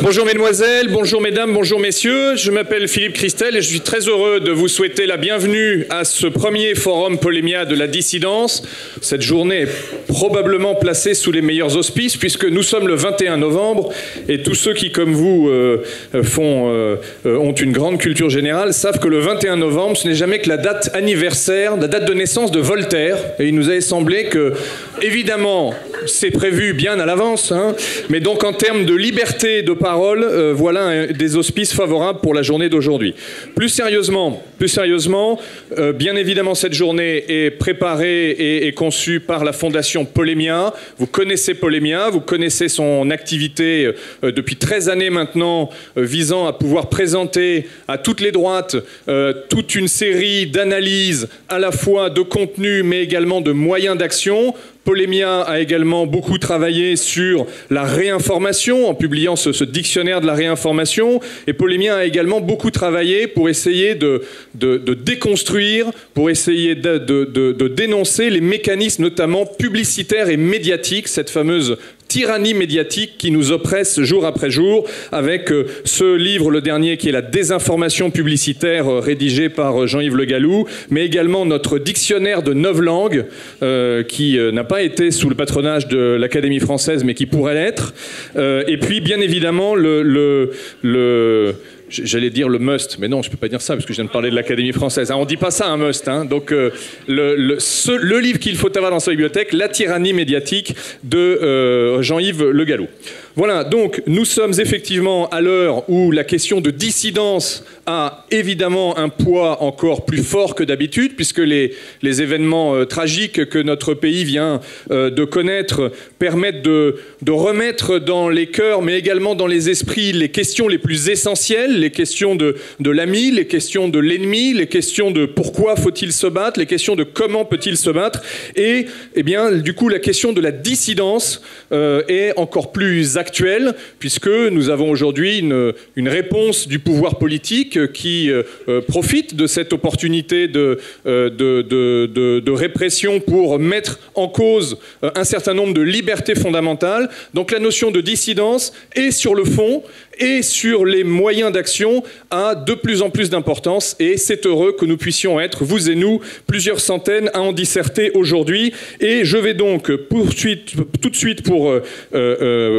Bonjour mesdemoiselles, bonjour mesdames, bonjour messieurs, je m'appelle Philippe Christel et je suis très heureux de vous souhaiter la bienvenue à ce premier forum Polémia de la dissidence. Cette journée est probablement placée sous les meilleurs auspices puisque nous sommes le 21 novembre et tous ceux qui, comme vous, ont une grande culture générale savent que le 21 novembre, ce n'est jamais que la date anniversaire, la date de naissance de Voltaire. Et il nous avait semblé que, évidemment, c'est prévu bien à l'avance, hein, mais donc en termes de liberté de parole, voilà des auspices favorables pour la journée d'aujourd'hui. Plus sérieusement, bien évidemment, cette journée est préparée et conçue par la Fondation Polémia. Vous connaissez Polémia, vous connaissez son activité depuis 13 années maintenant, visant à pouvoir présenter à toutes les droites toute une série d'analyses, à la fois de contenu, mais également de moyens d'action. Polémia a également beaucoup travaillé sur la réinformation en publiant ce dictionnaire de la réinformation. Et Polémia a également beaucoup travaillé pour essayer de déconstruire, pour essayer de dénoncer les mécanismes notamment publicitaires et médiatiques, cette fameuse tyrannie médiatique qui nous oppresse jour après jour, avec ce livre, le dernier, qui est la désinformation publicitaire, rédigé par Jean-Yves Le Gallou, mais également notre dictionnaire de 9 langues, qui n'a pas été sous le patronage de l'Académie française, mais qui pourrait l'être. Et puis, bien évidemment, j'allais dire le must, mais non, je ne peux pas dire ça parce que je viens de parler de l'Académie française. On ne dit pas ça un must. Hein. Donc, le livre qu'il faut avoir dans sa bibliothèque, La tyrannie médiatique de Jean-Yves Le Gallou. Voilà, donc nous sommes effectivement à l'heure où la question de dissidence a évidemment un poids encore plus fort que d'habitude, puisque les événements tragiques que notre pays vient de connaître permettent de remettre dans les cœurs, mais également dans les esprits, les questions les plus essentielles, les questions de l'ami, les questions de l'ennemi, les questions de pourquoi faut-il se battre, les questions de comment peut-il se battre, et eh bien, du coup, la question de la dissidence est encore plus actuelle, puisque nous avons aujourd'hui une réponse du pouvoir politique qui profite de cette opportunité de répression pour mettre en cause un certain nombre de libertés fondamentales. Donc la notion de dissidence est sur le fond et sur les moyens d'action a de plus en plus d'importance, et c'est heureux que nous puissions être, vous et nous, plusieurs centaines à en disserter aujourd'hui. Et je vais donc tout de suite pour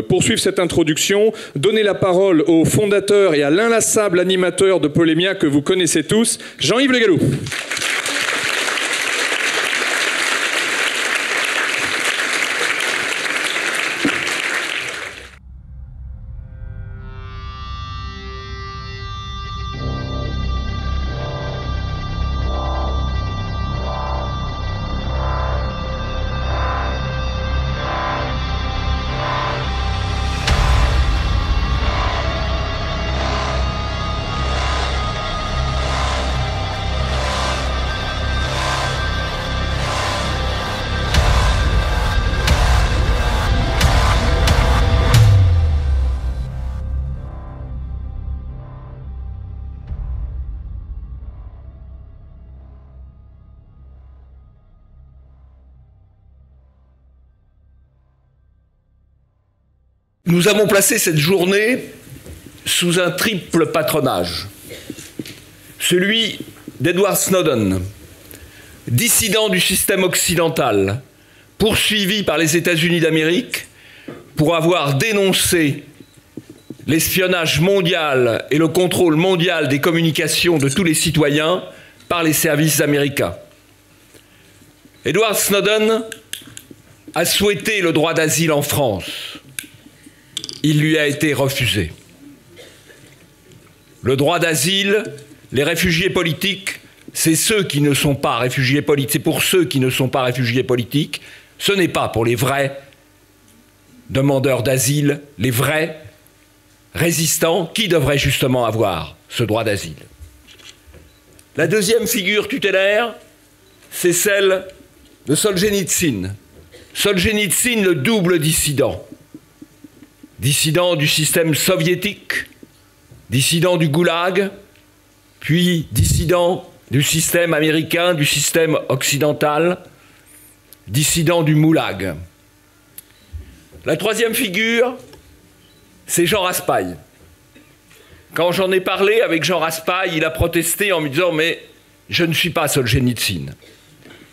poursuivre cette introduction, donner la parole au fondateur et à l'inlassable animateur de Polémia que vous connaissez tous, Jean-Yves Le Gallou. Nous avons placé cette journée sous un triple patronage. Celui d'Edward Snowden, dissident du système occidental, poursuivi par les États-Unis d'Amérique pour avoir dénoncé l'espionnage mondial et le contrôle mondial des communications de tous les citoyens par les services américains. Edward Snowden a souhaité le droit d'asile en France. Il lui a été refusé. Le droit d'asile, les réfugiés politiques, c'est ceux qui ne sont pas réfugiés politiques. C'est pour ceux qui ne sont pas réfugiés politiques. Ce n'est pas pour les vrais demandeurs d'asile, les vrais résistants qui devraient justement avoir ce droit d'asile. La deuxième figure tutélaire, c'est celle de Solzhenitsyn. Solzhenitsyn, le double dissident. Dissident du système soviétique, dissident du goulag, puis dissident du système américain, du système occidental, dissident du moulag. La troisième figure, c'est Jean Raspail. Quand j'en ai parlé avec Jean Raspail, il a protesté en me disant « Mais je ne suis pas Solzhenitsyn ».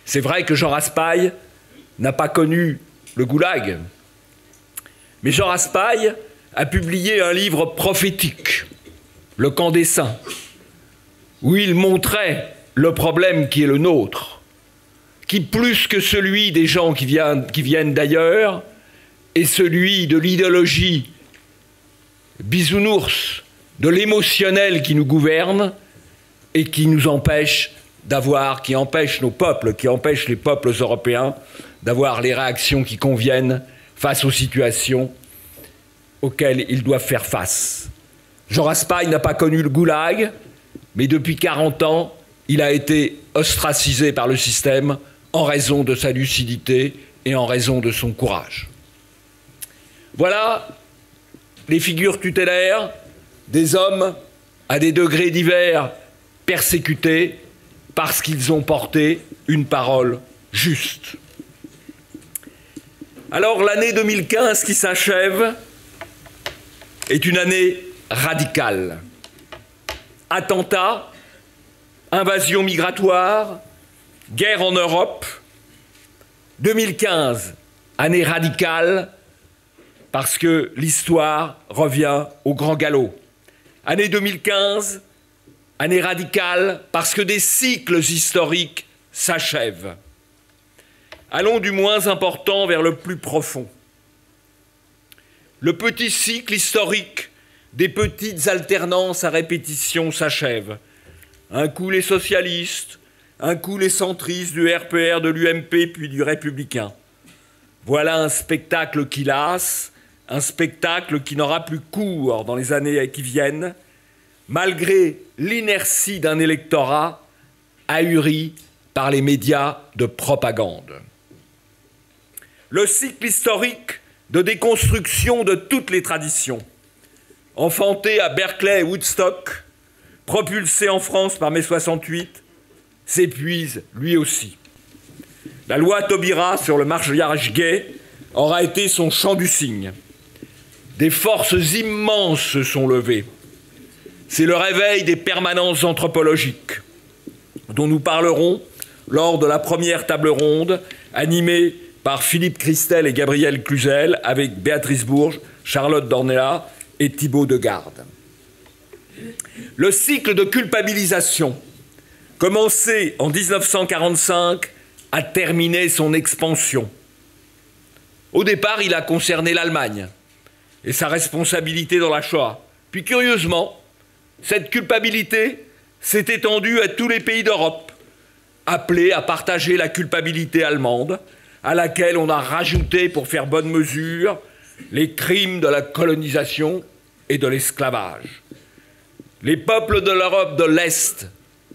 C'est vrai que Jean Raspail n'a pas connu le goulag. Mais Jean Raspail a publié un livre prophétique, Le camp des saints, où il montrait le problème qui est le nôtre, qui plus que celui des gens qui viennent d'ailleurs, est celui de l'idéologie bisounours, de l'émotionnel qui nous gouverne et qui nous empêche qui empêche nos peuples, qui empêche les peuples européens d'avoir les réactions qui conviennent face aux situations auxquelles ils doivent faire face. Jean Raspail n'a pas connu le goulag, mais depuis 40 ans, il a été ostracisé par le système en raison de sa lucidité et en raison de son courage. Voilà les figures tutélaires des hommes à des degrés divers persécutés parce qu'ils ont porté une parole juste. Alors l'année 2015 qui s'achève est une année radicale. Attentats, invasion migratoire, guerre en Europe. 2015, année radicale parce que l'histoire revient au grand galop. Année 2015, année radicale parce que des cycles historiques s'achèvent. Allons du moins important vers le plus profond. Le petit cycle historique des petites alternances à répétition s'achève. Un coup les socialistes, un coup les centristes du RPR, de l'UMP, puis du Républicain. Voilà un spectacle qui lasse, un spectacle qui n'aura plus cours dans les années qui viennent, malgré l'inertie d'un électorat ahuri par les médias de propagande. Le cycle historique de déconstruction de toutes les traditions, enfanté à Berkeley et Woodstock, propulsé en France par mai 68, s'épuise lui aussi. La loi Taubira sur le mariage gay aura été son chant du cygne. Des forces immenses se sont levées. C'est le réveil des permanences anthropologiques, dont nous parlerons lors de la première table ronde, animée par Philippe Christel et Gabriel Cluzel, avec Béatrice Bourges, Charlotte Dornéa et Thibaut Degarde. Le cycle de culpabilisation, commencé en 1945, a terminé son expansion. Au départ, il a concerné l'Allemagne et sa responsabilité dans la Shoah. Puis curieusement, cette culpabilité s'est étendue à tous les pays d'Europe, appelés à partager la culpabilité allemande, à laquelle on a rajouté, pour faire bonne mesure, les crimes de la colonisation et de l'esclavage. Les peuples de l'Europe de l'Est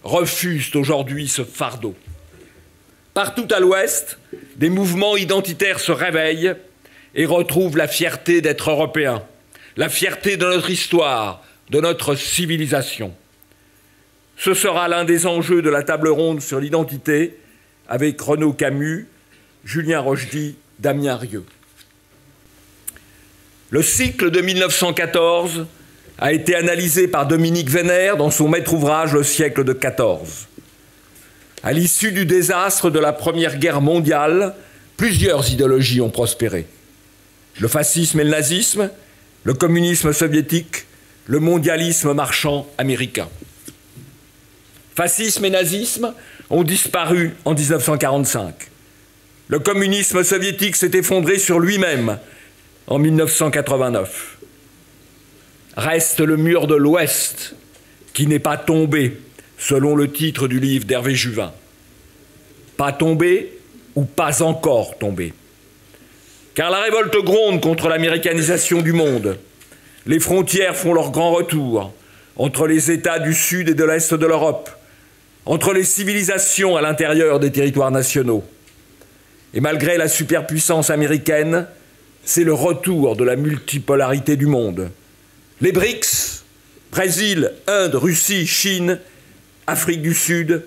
refusent aujourd'hui ce fardeau. Partout à l'Ouest, des mouvements identitaires se réveillent et retrouvent la fierté d'être européens, la fierté de notre histoire, de notre civilisation. Ce sera l'un des enjeux de la table ronde sur l'identité avec Renaud Camus, Julien Rochdy, Damien Rieu. Le cycle de 1914 a été analysé par Dominique Vénère dans son maître ouvrage Le siècle de 14. À l'issue du désastre de la Première Guerre mondiale, plusieurs idéologies ont prospéré. Le fascisme et le nazisme, le communisme soviétique, le mondialisme marchand américain. Fascisme et nazisme ont disparu en 1945. Le communisme soviétique s'est effondré sur lui-même en 1989. Reste le mur de l'Ouest qui n'est pas tombé, selon le titre du livre d'Hervé Juvin. Pas tombé ou pas encore tombé. Car la révolte gronde contre l'américanisation du monde. Les frontières font leur grand retour entre les États du Sud et de l'Est de l'Europe, entre les civilisations à l'intérieur des territoires nationaux. Et malgré la superpuissance américaine, c'est le retour de la multipolarité du monde. Les BRICS, Brésil, Inde, Russie, Chine, Afrique du Sud,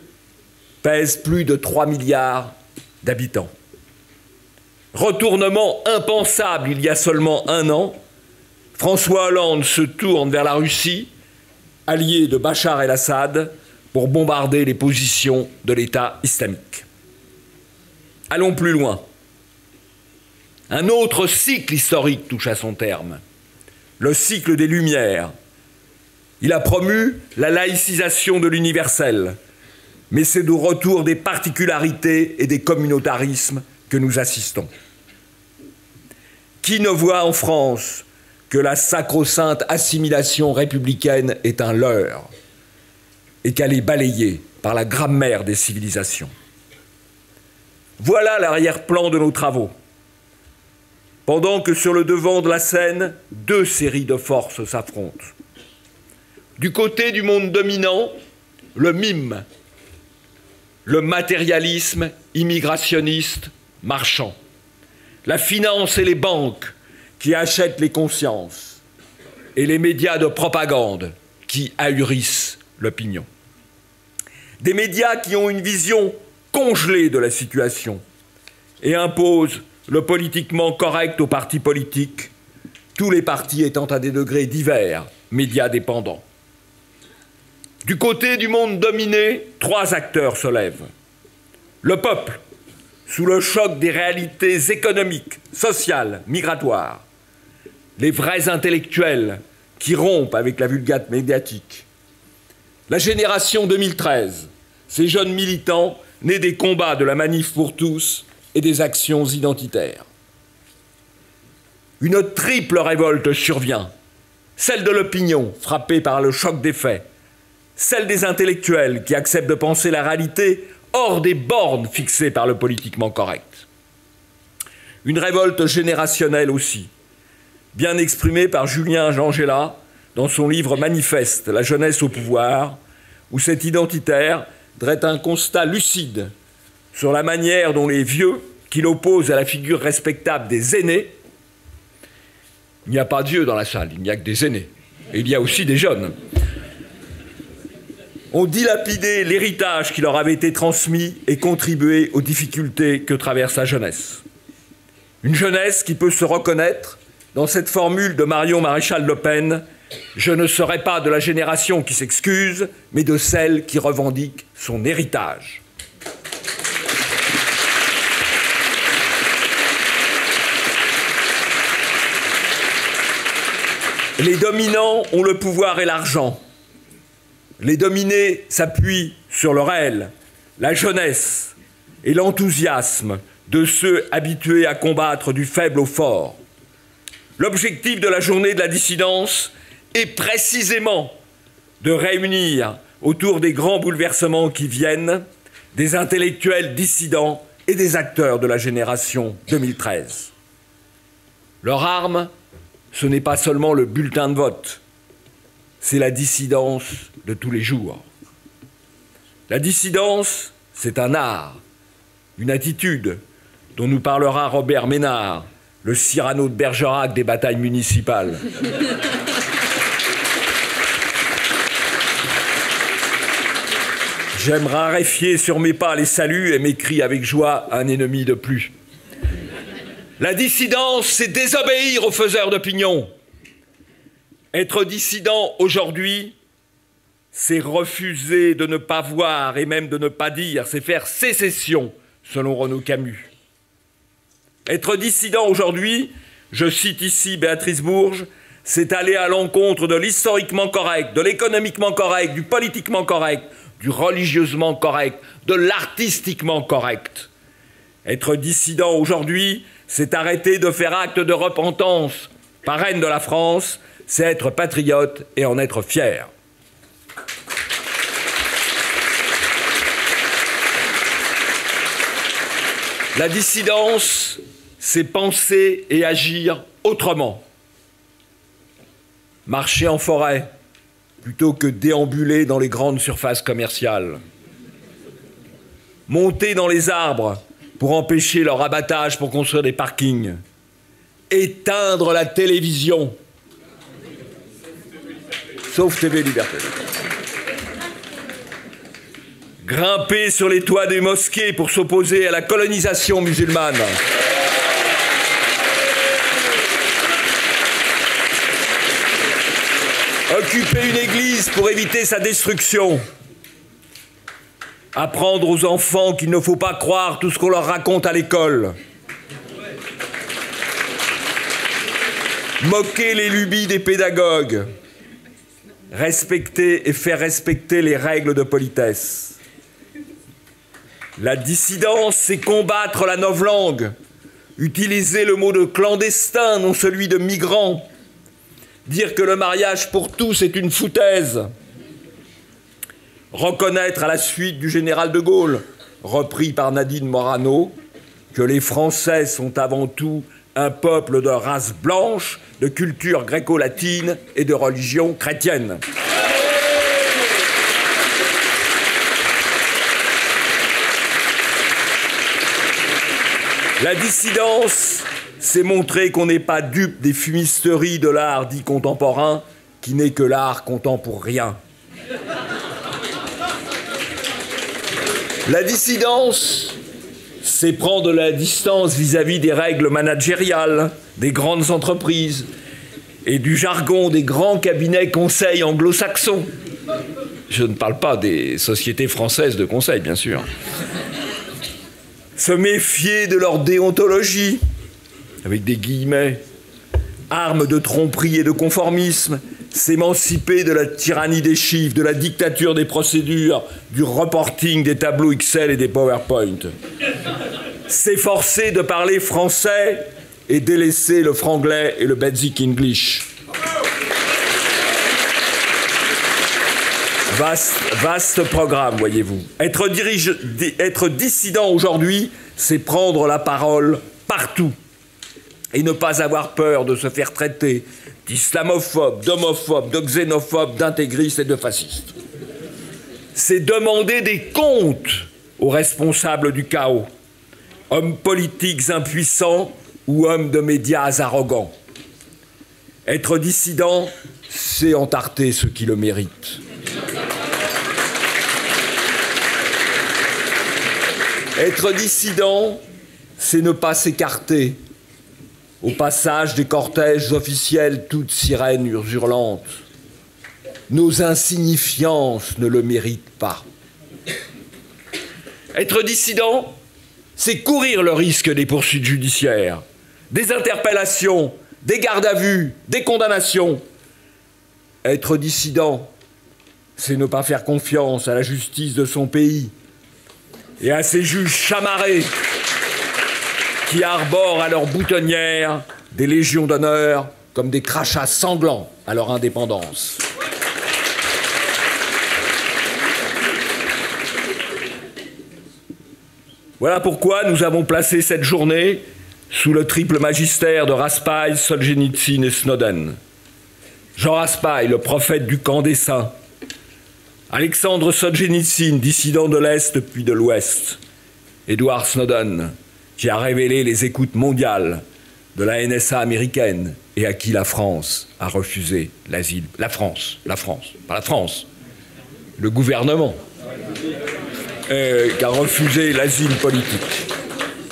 pèsent plus de 3 milliards d'habitants. Retournement impensable il y a seulement un an, François Hollande se tourne vers la Russie allié de Bachar el-Assad, pour bombarder les positions de l'État islamique. Allons plus loin. Un autre cycle historique touche à son terme, le cycle des Lumières. Il a promu la laïcisation de l'universel, mais c'est au retour des particularités et des communautarismes que nous assistons. Qui ne voit en France que la sacro-sainte assimilation républicaine est un leurre et qu'elle est balayée par la grammaire des civilisations? Voilà l'arrière-plan de nos travaux. Pendant que sur le devant de la scène, deux séries de forces s'affrontent. Du côté du monde dominant, le mime, le matérialisme immigrationniste marchand, la finance et les banques qui achètent les consciences, et les médias de propagande qui ahurissent l'opinion. Des médias qui ont une vision congelée de la situation et imposent le politiquement correct aux partis politiques, tous les partis étant à des degrés divers, médias dépendants. Du côté du monde dominé, trois acteurs se lèvent. Le peuple, sous le choc des réalités économiques, sociales, migratoires. Les vrais intellectuels qui rompent avec la vulgate médiatique. La génération 2013, ces jeunes militants nés des combats de la manif pour tous et des actions identitaires. Une triple révolte survient, celle de l'opinion frappée par le choc des faits, celle des intellectuels qui acceptent de penser la réalité hors des bornes fixées par le politiquement correct. Une révolte générationnelle aussi, bien exprimée par Julien Jeangela dans son livre Manifeste, la jeunesse au pouvoir, où cet identitaire dresse un constat lucide sur la manière dont les vieux, qu'il oppose à la figure respectable des aînés, il n'y a pas de vieux dans la salle, il n'y a que des aînés, et il y a aussi des jeunes, ont dilapidé l'héritage qui leur avait été transmis et contribué aux difficultés que traverse la jeunesse. Une jeunesse qui peut se reconnaître dans cette formule de Marion Maréchal Le Pen: « Je ne serai pas de la génération qui s'excuse, mais de celle qui revendique son héritage. » Les dominants ont le pouvoir et l'argent. Les dominés s'appuient sur le réel, la jeunesse et l'enthousiasme de ceux habitués à combattre du faible au fort. L'objectif de la journée de la dissidence est précisément de réunir autour des grands bouleversements qui viennent des intellectuels dissidents et des acteurs de la génération 2013. Leur arme, ce n'est pas seulement le bulletin de vote, c'est la dissidence de tous les jours. La dissidence, c'est un art, une attitude dont nous parlera Robert Ménard, le Cyrano de Bergerac des batailles municipales. J'aime raréfier sur mes pas les saluts et m'écrie avec joie un ennemi de plus. La dissidence, c'est désobéir aux faiseurs d'opinion. Être dissident aujourd'hui, c'est refuser de ne pas voir et même de ne pas dire, c'est faire sécession, selon Renaud Camus. Être dissident aujourd'hui, je cite ici Béatrice Bourges, c'est aller à l'encontre de l'historiquement correct, de l'économiquement correct, du politiquement correct, du religieusement correct, de l'artistiquement correct. Être dissident aujourd'hui, c'est arrêter de faire acte de repentance. Parraine de la France, c'est être patriote et en être fier. La dissidence, c'est penser et agir autrement. Marcher en forêt plutôt que déambuler dans les grandes surfaces commerciales. Monter dans les arbres pour empêcher leur abattage pour construire des parkings. Éteindre la télévision. Sauf TV Liberté. Grimper sur les toits des mosquées pour s'opposer à la colonisation musulmane. Occuper une église pour éviter sa destruction. Apprendre aux enfants qu'il ne faut pas croire tout ce qu'on leur raconte à l'école. Moquer les lubies des pédagogues. Respecter et faire respecter les règles de politesse. La dissidence, c'est combattre la novlangue. Utiliser le mot de clandestin, non celui de migrant. Dire que le mariage pour tous est une foutaise. Reconnaître à la suite du général de Gaulle, repris par Nadine Morano, que les Français sont avant tout un peuple de race blanche, de culture gréco-latine et de religion chrétienne. La dissidence, c'est montrer qu'on n'est pas dupe des fumisteries de l'art dit contemporain, qui n'est que l'art comptant pour rien. La dissidence, c'est prendre la distance vis-à-vis des règles managériales, des grandes entreprises et du jargon des grands cabinets conseils anglo-saxons. Je ne parle pas des sociétés françaises de conseil, bien sûr. Se méfier de leur déontologie, avec des guillemets, arme de tromperie et de conformisme, s'émanciper de la tyrannie des chiffres, de la dictature des procédures, du reporting des tableaux Excel et des PowerPoint. S'efforcer de parler français et délaisser le franglais et le basic English. Vaste programme, voyez-vous. Être dissident aujourd'hui, c'est prendre la parole partout et ne pas avoir peur de se faire traiter d'islamophobe, d'homophobe, de xénophobe, d'intégriste et de fasciste. C'est demander des comptes aux responsables du chaos, hommes politiques impuissants ou hommes de médias arrogants. Être dissident, c'est entarter ceux qui le méritent. Être dissident, c'est ne pas s'écarter au passage des cortèges officiels, toutes sirènes hurlantes. Nos insignifiances ne le méritent pas. Être dissident, c'est courir le risque des poursuites judiciaires, des interpellations, des gardes à vue, des condamnations. Être dissident, c'est ne pas faire confiance à la justice de son pays et à ces juges chamarrés qui arborent à leur boutonnière des légions d'honneur comme des crachats sanglants à leur indépendance. Voilà pourquoi nous avons placé cette journée sous le triple magistère de Raspail, Solzhenitsyn et Snowden. Jean Raspail, le prophète du camp des saints. Alexandre Solzhenitsyn, dissident de l'Est puis de l'Ouest. Edward Snowden, qui a révélé les écoutes mondiales de la NSA américaine et à qui la France a refusé l'asile. La France, pas la France, le gouvernement qui a refusé l'asile politique.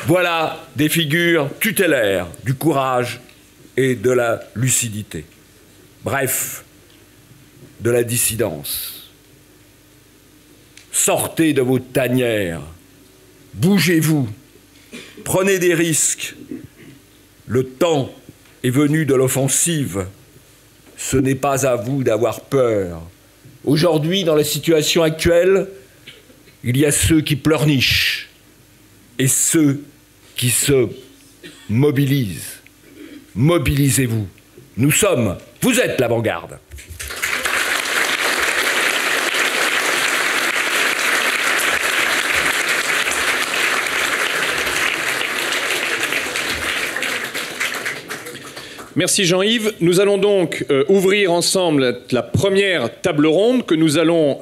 Voilà des figures tutélaires du courage et de la lucidité. Bref, de la dissidence. Sortez de vos tanières, bougez-vous, prenez des risques. Le temps est venu de l'offensive. Ce n'est pas à vous d'avoir peur. Aujourd'hui, dans la situation actuelle, il y a ceux qui pleurnichent et ceux qui se mobilisent. Mobilisez-vous. Vous êtes l'avant-garde. Merci Jean-Yves. Nous allons donc ouvrir ensemble la première table ronde que nous allons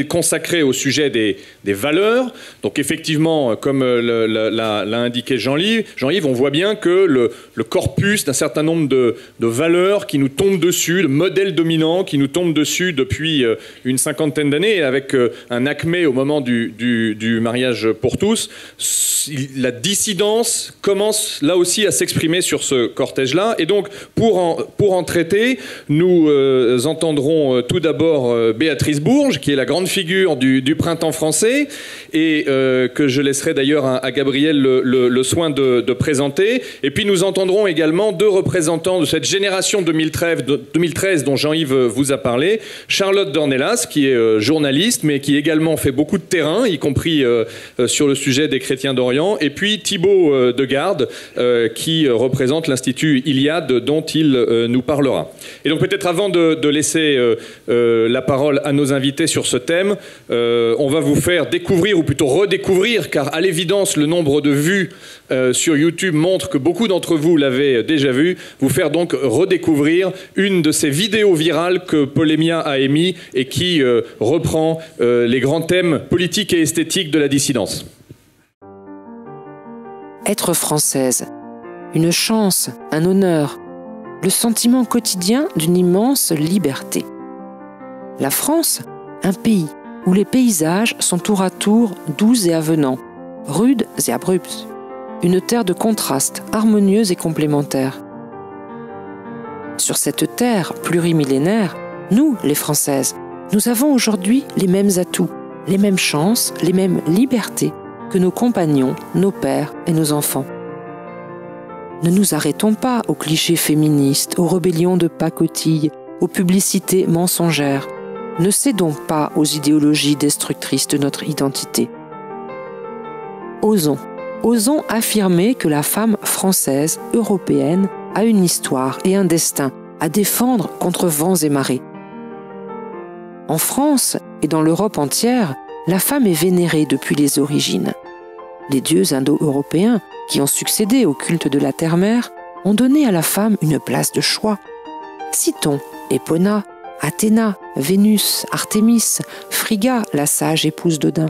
consacrer au sujet des valeurs. Donc effectivement, comme l'a indiqué Jean-Yves, on voit bien que le corpus d'un certain nombre de valeurs qui nous tombent dessus, de modèles dominants qui nous tombent dessus depuis une cinquantaine d'années, avec un acmé au moment du mariage pour tous, la dissidence commence là aussi à s'exprimer sur ce cortège-là. Et donc, pour en traiter, nous entendrons tout d'abord Béatrice Bourges, qui est la grande figure du printemps français, et que je laisserai d'ailleurs à Gabriel le soin de présenter. Et puis nous entendrons également deux représentants de cette génération 2013 dont Jean-Yves vous a parlé. Charlotte Dornelas, qui est journaliste, mais qui également fait beaucoup de terrain, y compris sur le sujet des chrétiens d'Orient. Et puis Thibaut Degarde, qui représente l'Institut Iliade, dont il nous parlera. Et donc peut-être avant de laisser la parole à nos invités sur ce thème, on va vous faire découvrir, ou plutôt redécouvrir, car à l'évidence le nombre de vues sur YouTube montre que beaucoup d'entre vous l'avez déjà vu, vous faire donc redécouvrir une de ces vidéos virales que Polémia a émis et qui reprend les grands thèmes politiques et esthétiques de la dissidence. Être française, une chance, un honneur, le sentiment quotidien d'une immense liberté. La France, un pays où les paysages sont tour à tour doux et avenants, rudes et abrupts. Une terre de contrastes, harmonieuse et complémentaires. Sur cette terre plurimillénaire, nous, les Françaises, nous avons aujourd'hui les mêmes atouts, les mêmes chances, les mêmes libertés que nos compagnons, nos pères et nos enfants. Ne nous arrêtons pas aux clichés féministes, aux rébellions de pacotille, aux publicités mensongères. Ne cédons pas aux idéologies destructrices de notre identité. Osons affirmer que la femme française, européenne, a une histoire et un destin à défendre contre vents et marées. En France et dans l'Europe entière, la femme est vénérée depuis les origines. Les dieux indo-européens, qui ont succédé au culte de la terre-mère, ont donné à la femme une place de choix. Citons Epona, Athéna, Vénus, Artémis, Frigga, la sage épouse d'Odin.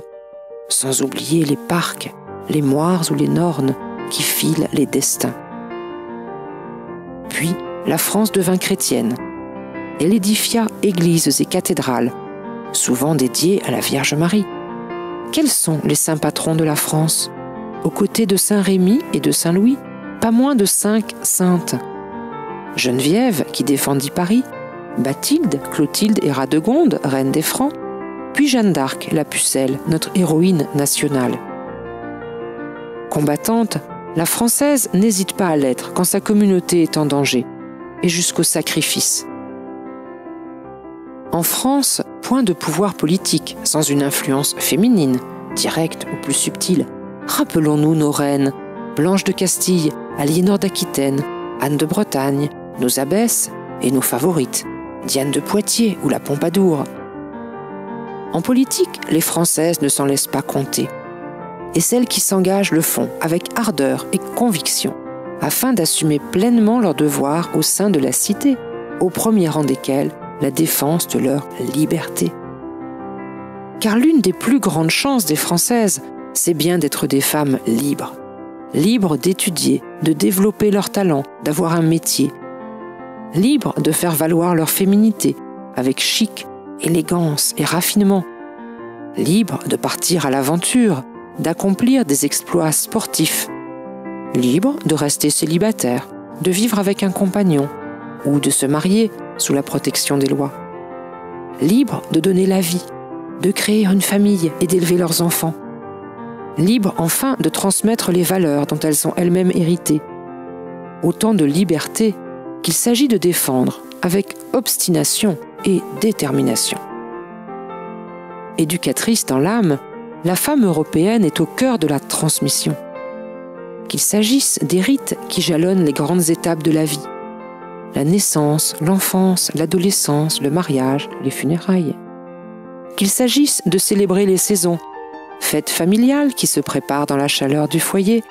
Sans oublier les parques, les moires ou les nornes qui filent les destins. Puis, la France devint chrétienne. Elle édifia églises et cathédrales, souvent dédiées à la Vierge Marie. Quels sont les saints patrons de la France? Aux côtés de Saint Rémy et de Saint Louis, pas moins de 5 saintes. Geneviève, qui défendit Paris, Bathilde, Clotilde et Radegonde, reine des Francs, puis Jeanne d'Arc, la Pucelle, notre héroïne nationale. Combattante, la Française n'hésite pas à l'être quand sa communauté est en danger, et jusqu'au sacrifice. En France, point de pouvoir politique sans une influence féminine, directe ou plus subtile. Rappelons-nous nos reines, Blanche de Castille, Aliénor d'Aquitaine, Anne de Bretagne, nos abbesses et nos favorites, Diane de Poitiers ou la Pompadour. En politique, les Françaises ne s'en laissent pas compter. Et celles qui s'engagent le font avec ardeur et conviction, afin d'assumer pleinement leurs devoirs au sein de la cité, au premier rang desquels la défense de leur liberté. Car l'une des plus grandes chances des Françaises, c'est bien d'être des femmes libres. Libres d'étudier, de développer leurs talents, d'avoir un métier. Libres de faire valoir leur féminité, avec chic, élégance et raffinement. Libres de partir à l'aventure, d'accomplir des exploits sportifs. Libres de rester célibataires, de vivre avec un compagnon, ou de se marier sous la protection des lois. Libres de donner la vie, de créer une famille et d'élever leurs enfants. Libres enfin de transmettre les valeurs dont elles ont elles-mêmes hérité. Autant de liberté qu'il s'agit de défendre avec obstination et détermination. Éducatrice dans l'âme, la femme européenne est au cœur de la transmission. Qu'il s'agisse des rites qui jalonnent les grandes étapes de la vie, la naissance, l'enfance, l'adolescence, le mariage, les funérailles. Qu'il s'agisse de célébrer les saisons, fêtes familiales qui se préparent dans la chaleur du foyer,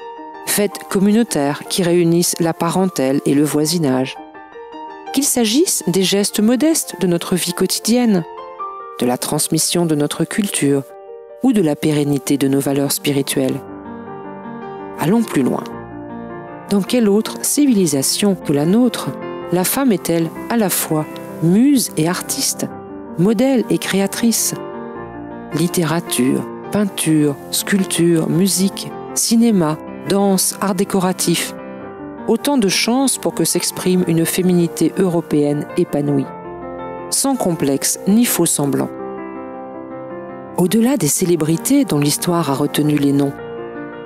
fêtes communautaires qui réunissent la parentèle et le voisinage. Qu'il s'agisse des gestes modestes de notre vie quotidienne, de la transmission de notre culture ou de la pérennité de nos valeurs spirituelles. Allons plus loin. Dans quelle autre civilisation que la nôtre, la femme est-elle à la fois muse et artiste, modèle et créatrice? Littérature, peinture, sculpture, musique, cinéma, danse, art décoratif. autant de chances pour que s'exprime une féminité européenne épanouie, sans complexe ni faux semblant. Au-delà des célébrités dont l'histoire a retenu les noms,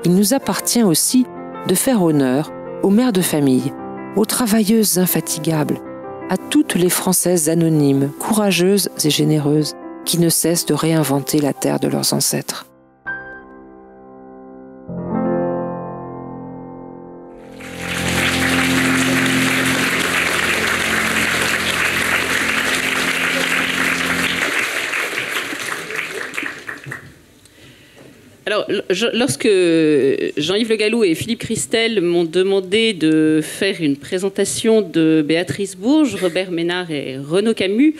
il nous appartient aussi de faire honneur aux mères de famille, aux travailleuses infatigables, à toutes les Françaises anonymes, courageuses et généreuses, qui ne cessent de réinventer la terre de leurs ancêtres. Alors, lorsque Jean-Yves Le Gallou et Philippe Christel m'ont demandé de faire une présentation de Béatrice Bourges, Robert Ménard et Renaud Camus,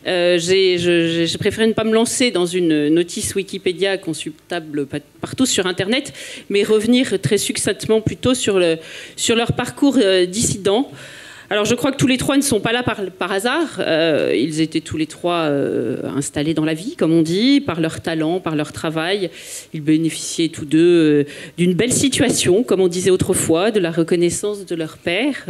j'ai préféré ne pas me lancer dans une notice Wikipédia consultable partout sur Internet, mais revenir très succinctement plutôt sur leur parcours dissident. Alors je crois que tous les trois ne sont pas là par hasard. Ils étaient tous les trois installés dans la vie, comme on dit, par leur talent, par leur travail. Ils bénéficiaient tous deux d'une belle situation, comme on disait autrefois, de la reconnaissance de leur père,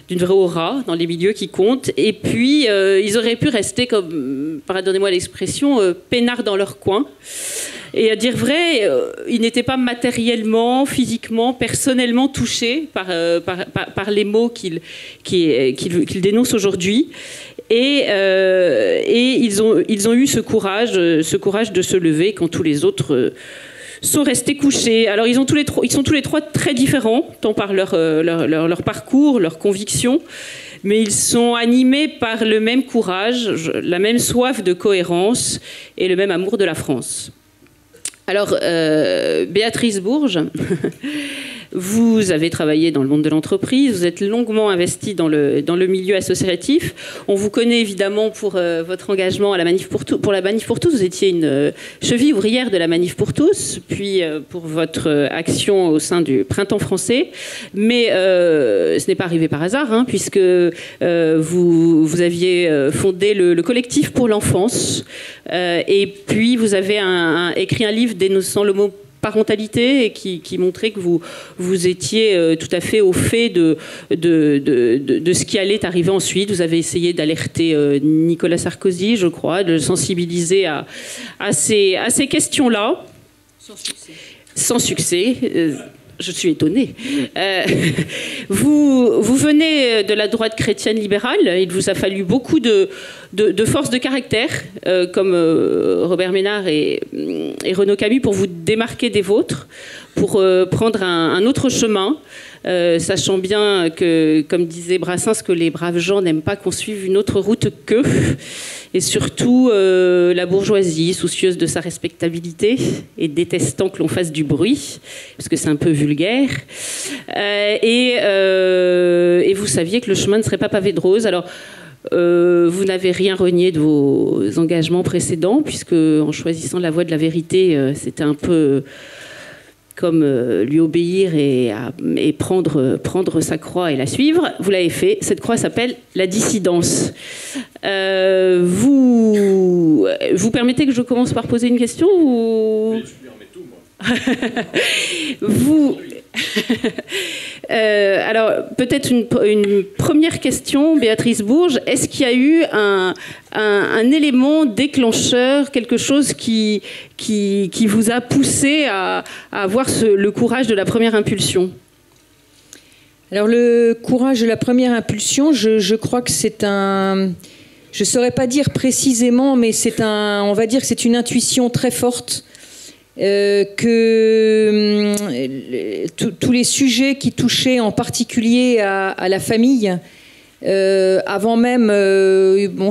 d'une vraie aura dans les milieux qui comptent. Et puis ils auraient pu rester, comme, pardonnez-moi l'expression, peinards dans leur coin. Et à dire vrai, ils n'étaient pas matériellement, physiquement, personnellement touchés par les maux qu'ils dénoncent aujourd'hui. Et ils ont eu ce courage de se lever quand tous les autres sont restés couchés. Alors ils sont tous les trois très différents, tant par leur parcours, leurs convictions, mais ils sont animés par le même courage, la même soif de cohérence et le même amour de la France. Alors, Béatrice Bourges, vous avez travaillé dans le monde de l'entreprise, vous êtes longuement investie dans le milieu associatif. On vous connaît évidemment pour votre engagement à la Manif pour la Manif pour tous. Vous étiez une cheville ouvrière de la Manif pour tous, puis pour votre action au sein du Printemps français. Mais ce n'est pas arrivé par hasard, hein, puisque vous aviez fondé le collectif pour l'enfance. Et puis vous avez écrit un livre dénonçant l'homoparentalité et qui montrait que vous étiez tout à fait au fait de ce qui allait arriver ensuite. Vous avez essayé d'alerter Nicolas Sarkozy, je crois, de le sensibiliser à ces questions-là. Sans succès. Sans succès. Je suis étonnée. Vous venez de la droite chrétienne libérale. Il vous a fallu beaucoup de force de caractère, comme Robert Ménard et Renaud Camus, pour vous démarquer des vôtres, pour prendre un autre chemin, sachant bien que, comme disait Brassens, que les braves gens n'aiment pas qu'on suive une autre route qu'eux. Et surtout la bourgeoisie, soucieuse de sa respectabilité et détestant que l'on fasse du bruit, parce que c'est un peu vulgaire. Et vous saviez que le chemin ne serait pas pavé de roses. Alors, vous n'avez rien renié de vos engagements précédents, puisque en choisissant la voie de la vérité, c'était un peu comme lui obéir et prendre sa croix et la suivre. Vous l'avez fait. Cette croix s'appelle la dissidence. Vous permettez que je commence par poser une question ou... Je lui remets tout, moi. Alors, peut-être une première question, Béatrice Bourges. Est-ce qu'il y a eu un élément déclencheur, quelque chose qui vous a poussé à avoir le courage de la première impulsion ? Alors, le courage de la première impulsion, je crois que c'est un... Je ne saurais pas dire précisément, mais on va dire que c'est une intuition très forte. Que tous les sujets qui touchaient en particulier à la famille, avant même,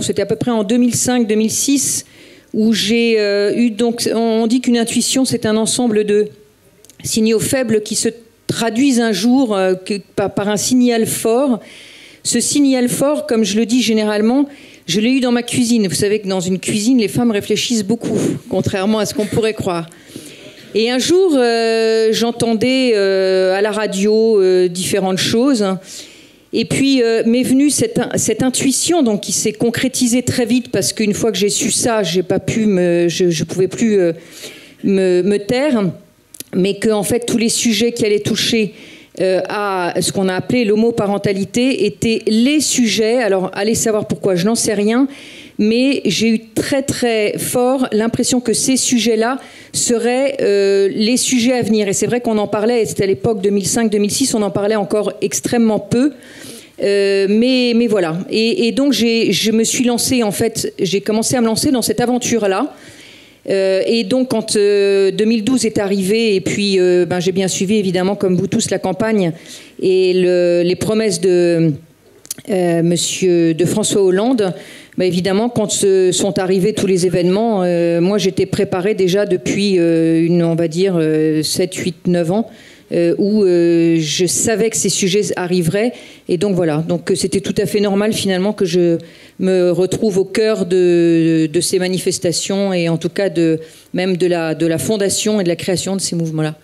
c'était à peu près en 2005-2006, où j'ai eu, donc, on dit qu'une intuition, c'est un ensemble de signaux faibles qui se traduisent un jour par un signal fort. Ce signal fort, comme je le dis généralement, je l'ai eu dans ma cuisine. Vous savez que dans une cuisine, les femmes réfléchissent beaucoup, contrairement à ce qu'on pourrait croire. Et un jour, j'entendais à la radio différentes choses. Et puis m'est venue cette intuition, donc, qui s'est concrétisée très vite, parce qu'une fois que j'ai su ça, je ne pouvais plus me taire. Mais qu'en fait, tous les sujets qui allaient toucher à ce qu'on a appelé l'homoparentalité étaient les sujets. Alors, allez savoir pourquoi, je n'en sais rien, mais j'ai eu très très fort l'impression que ces sujets-là seraient les sujets à venir. Et c'est vrai qu'on en parlait, c'était à l'époque 2005-2006, on en parlait encore extrêmement peu. Mais voilà. Et donc je me suis lancée, en fait, j'ai commencé à me lancer dans cette aventure-là. Et donc quand 2012 est arrivé, et puis j'ai bien suivi évidemment comme vous tous la campagne et les promesses de François Hollande, évidemment quand sont arrivés tous les événements, moi j'étais préparée déjà depuis on va dire 7, 8, 9 ans, où je savais que ces sujets arriveraient, et donc voilà, donc c'était tout à fait normal finalement que je me retrouve au cœur de ces manifestations, et en tout cas même de la fondation et de la création de ces mouvements-là.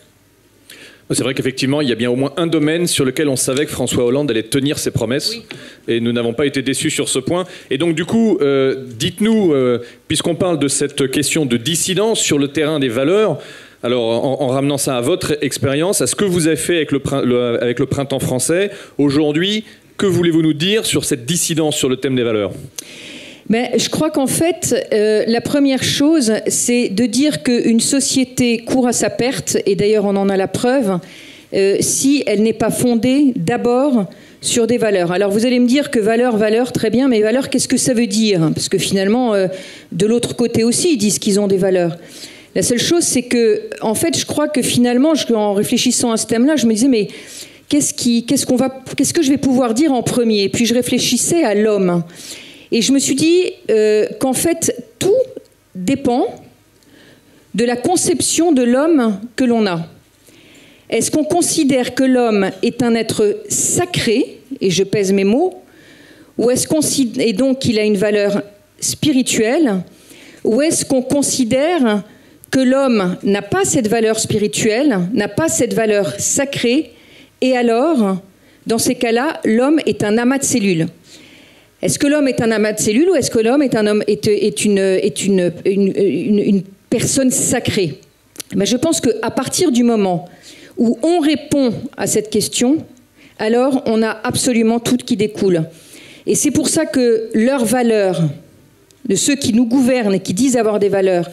C'est vrai qu'effectivement, il y a bien au moins un domaine sur lequel on savait que François Hollande allait tenir ses promesses. Oui. Et nous n'avons pas été déçus sur ce point. Et donc, du coup, dites-nous, puisqu'on parle de cette question de dissidence sur le terrain des valeurs, alors en ramenant ça à votre expérience, à ce que vous avez fait avec le Printemps français, aujourd'hui, que voulez-vous nous dire sur cette dissidence sur le thème des valeurs ? Je crois qu'en fait, la première chose, c'est de dire qu'une société court à sa perte, et d'ailleurs on en a la preuve, si elle n'est pas fondée d'abord sur des valeurs. Alors vous allez me dire que valeurs, très bien, mais valeurs, qu'est-ce que ça veut dire ? Parce que finalement, de l'autre côté aussi, ils disent qu'ils ont des valeurs. La seule chose, c'est que, en fait, je crois que finalement, en réfléchissant à ce thème-là, je me disais, mais qu'est-ce que je vais pouvoir dire en premier ? Et puis je réfléchissais à l'homme. Et je me suis dit qu'en fait, tout dépend de la conception de l'homme que l'on a. Est-ce qu'on considère que l'homme est un être sacré, et je pèse mes mots, ou est-ce et donc qu'il a une valeur spirituelle, ou est-ce qu'on considère que l'homme n'a pas cette valeur spirituelle, n'a pas cette valeur sacrée, et alors, dans ces cas-là, l'homme est un amas de cellules. Est-ce que l'homme est un amas de cellules, ou est-ce que l'homme est une personne sacrée ? Je pense qu'à partir du moment où on répond à cette question, alors on a absolument tout qui découle. Et c'est pour ça que leurs valeurs, de ceux qui nous gouvernent et qui disent avoir des valeurs,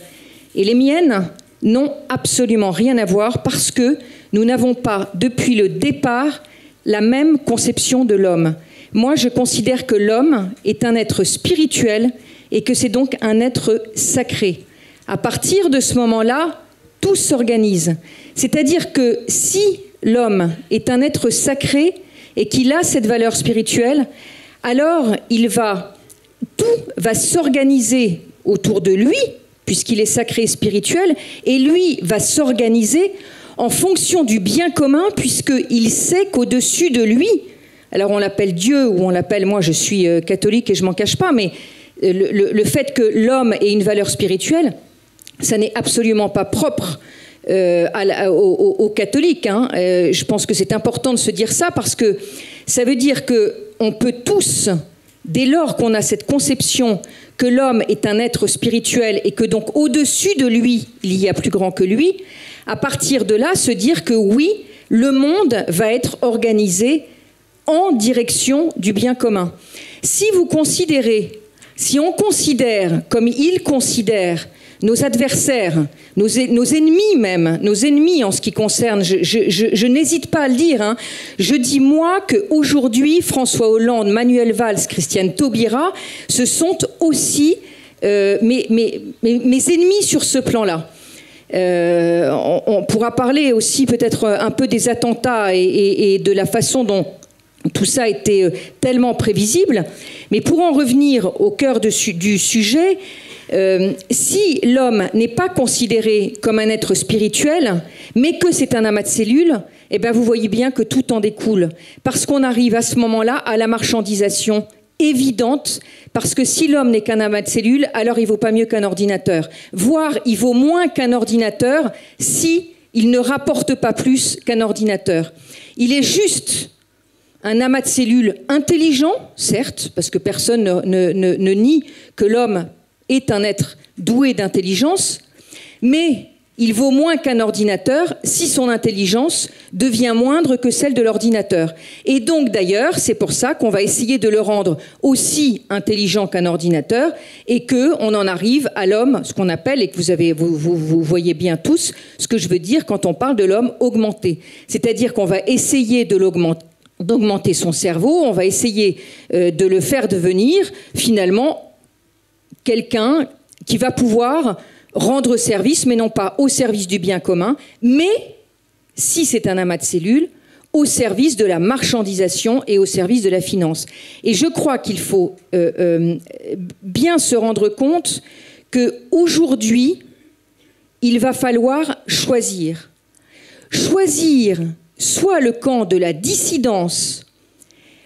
et les miennes, n'ont absolument rien à voir, parce que nous n'avons pas, depuis le départ, la même conception de l'homme. Moi, je considère que l'homme est un être spirituel et que c'est donc un être sacré. À partir de ce moment-là, tout s'organise. C'est-à-dire que si l'homme est un être sacré et qu'il a cette valeur spirituelle, alors tout va s'organiser autour de lui, puisqu'il est sacré et spirituel, et lui va s'organiser en fonction du bien commun, puisqu'il sait qu'au-dessus de lui, alors on l'appelle Dieu, ou on l'appelle, moi je suis catholique et je m'en cache pas, mais le fait que l'homme ait une valeur spirituelle, ça n'est absolument pas propre aux catholiques. Je pense que c'est important de se dire ça, parce que ça veut dire qu'on peut tous, dès lors qu'on a cette conception que l'homme est un être spirituel et que donc au-dessus de lui, il y a plus grand que lui, à partir de là, se dire que oui, le monde va être organisé en direction du bien commun. Si on considère, comme ils considèrent, nos adversaires, nos ennemis même, nos ennemis en ce qui concerne, je n'hésite pas à le dire, je dis moi qu'aujourd'hui, François Hollande, Manuel Valls, Christiane Taubira, ce sont aussi mes ennemis sur ce plan-là. On pourra parler aussi peut-être un peu des attentats et de la façon dont tout ça était tellement prévisible. Mais pour en revenir au cœur du sujet, si l'homme n'est pas considéré comme un être spirituel, mais que c'est un amas de cellules, eh bien vous voyez bien que tout en découle. Parce qu'on arrive à ce moment-là à la marchandisation évidente, parce que si l'homme n'est qu'un amas de cellules, alors il vaut pas mieux qu'un ordinateur. Voire, il vaut moins qu'un ordinateur si il ne rapporte pas plus qu'un ordinateur. Il est juste un amas de cellules intelligent, certes, parce que personne ne nie que l'homme est un être doué d'intelligence, mais il vaut moins qu'un ordinateur si son intelligence devient moindre que celle de l'ordinateur. Et donc d'ailleurs, c'est pour ça qu'on va essayer de le rendre aussi intelligent qu'un ordinateur et qu'on en arrive à l'homme, ce qu'on appelle, et que vous voyez bien tous ce que je veux dire quand on parle de l'homme augmenté. C'est-à-dire qu'on va essayer d'augmenter son cerveau, on va essayer de le faire devenir finalement quelqu'un qui va pouvoir rendre service, mais non pas au service du bien commun, mais, si c'est un amas de cellules, au service de la marchandisation et au service de la finance. Et je crois qu'il faut bien se rendre compte qu'aujourd'hui, il va falloir choisir. Choisir soit le camp de la dissidence.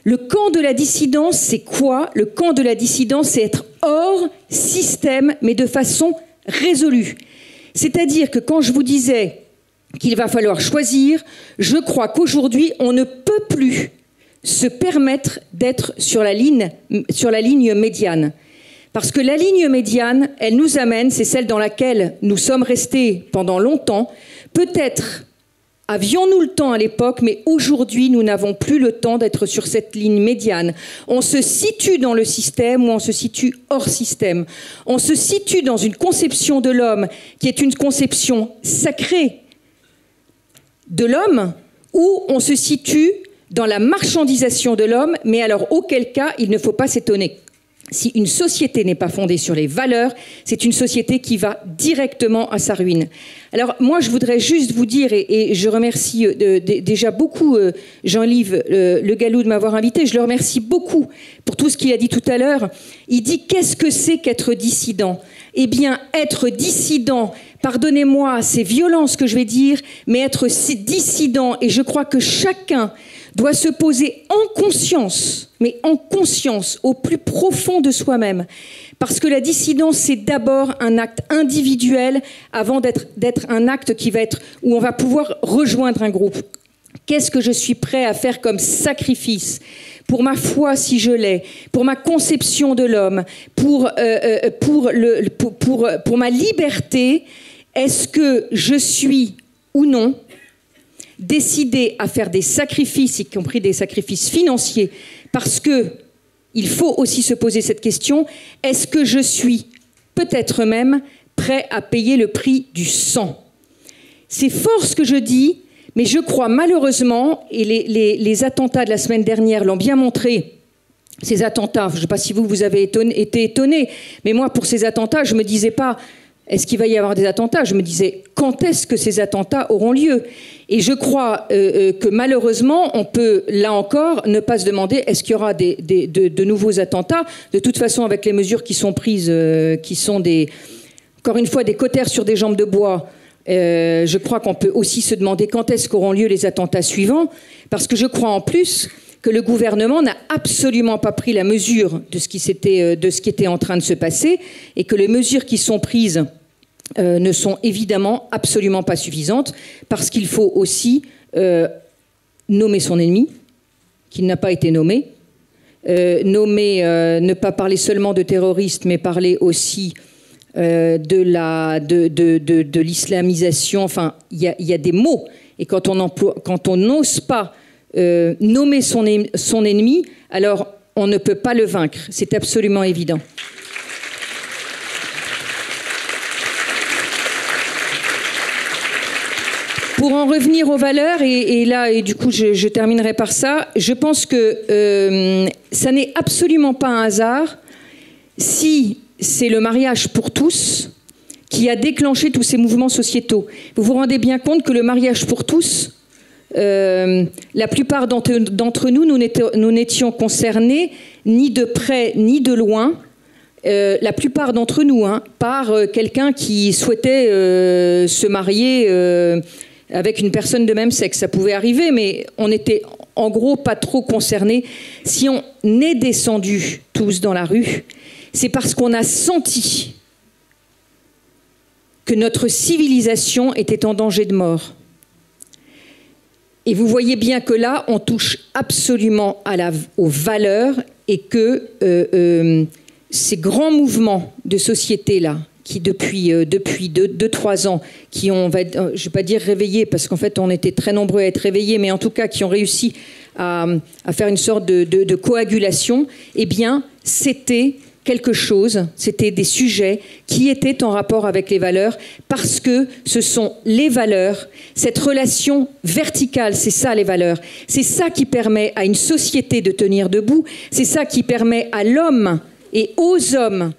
Le camp de la dissidence, c'est quoi? Le camp de la dissidence, c'est être hors système, mais de façon résolue. C'est-à-dire que quand je vous disais qu'il va falloir choisir, je crois qu'aujourd'hui, on ne peut plus se permettre d'être sur la ligne médiane. Parce que la ligne médiane, elle nous amène, c'est celle dans laquelle nous sommes restés pendant longtemps. Peut-être avions-nous le temps à l'époque, mais aujourd'hui, nous n'avons plus le temps d'être sur cette ligne médiane. On se situe dans le système ou on se situe hors système. On se situe dans une conception de l'homme qui est une conception sacrée de l'homme, ou on se situe dans la marchandisation de l'homme, mais alors auquel cas, il ne faut pas s'étonner. Si une société n'est pas fondée sur les valeurs, c'est une société qui va directement à sa ruine. Alors moi, je voudrais juste vous dire, et je remercie déjà beaucoup Jean-Yves Le Gallou de m'avoir invité, je le remercie beaucoup pour tout ce qu'il a dit tout à l'heure. Il dit « Qu'est-ce que c'est qu'être dissident ?» Eh bien, être dissident, pardonnez-moi, c'est violent ce que je vais dire, mais être dissident, et je crois que chacun doit se poser en conscience, mais en conscience, au plus profond de soi-même. Parce que la dissidence, c'est d'abord un acte individuel avant d'être un acte qui va être, où on va pouvoir rejoindre un groupe. Qu'est-ce que je suis prêt à faire comme sacrifice pour ma foi si je l'ai, pour ma conception de l'homme, pour ma liberté? Est-ce que je suis ou non décidé à faire des sacrifices, y compris des sacrifices financiers, parce que il faut aussi se poser cette question, est-ce que je suis peut-être même prêt à payer le prix du sang? C'est fort ce que je dis, mais je crois malheureusement, et les attentats de la semaine dernière l'ont bien montré, ces attentats, je ne sais pas si vous avez été étonnés, mais moi pour ces attentats, je ne me disais pas est-ce qu'il va y avoir des attentats? Je me disais, quand est-ce que ces attentats auront lieu? Et je crois que malheureusement, on peut, là encore, ne pas se demander est-ce qu'il y aura de nouveaux attentats. De toute façon, avec les mesures qui sont prises, qui sont encore une fois, des cautères sur des jambes de bois, je crois qu'on peut aussi se demander quand est-ce qu'auront lieu les attentats suivants. Parce que je crois en plus que le gouvernement n'a absolument pas pris la mesure de ce qui était en train de se passer et que les mesures qui sont prises ne sont évidemment absolument pas suffisantes parce qu'il faut aussi nommer son ennemi, qui n'a pas été nommé, ne pas parler seulement de terroristes, mais parler aussi de l'islamisation. Enfin, il y a des mots. Et quand on n'ose pas nommer son ennemi, alors on ne peut pas le vaincre. C'est absolument évident. Pour en revenir aux valeurs, et du coup je terminerai par ça, je pense que ça n'est absolument pas un hasard si c'est le mariage pour tous qui a déclenché tous ces mouvements sociétaux. Vous vous rendez bien compte que le mariage pour tous, la plupart d'entre nous n'étions concernés ni de près ni de loin, la plupart d'entre nous, par quelqu'un qui souhaitait se marier avec une personne de même sexe. Ça pouvait arriver, mais on n'était en gros pas trop concernés. Si on est descendus tous dans la rue, c'est parce qu'on a senti que notre civilisation était en danger de mort. Et vous voyez bien que là, on touche absolument aux valeurs et que ces grands mouvements de société-là, qui depuis 2-3 ans, qui ont, je ne vais pas dire réveillé, parce qu'en fait on était très nombreux à être réveillés, mais en tout cas qui ont réussi à faire une sorte de coagulation, eh bien c'était quelque chose, c'était des sujets qui étaient en rapport avec les valeurs, parce que ce sont les valeurs, cette relation verticale, c'est ça les valeurs, c'est ça qui permet à une société de tenir debout, c'est ça qui permet à l'homme et aux hommes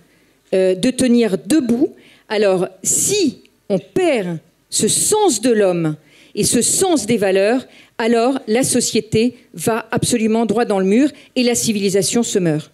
de tenir debout. Alors si on perd ce sens de l'homme et ce sens des valeurs, alors la société va absolument droit dans le mur et la civilisation se meurt.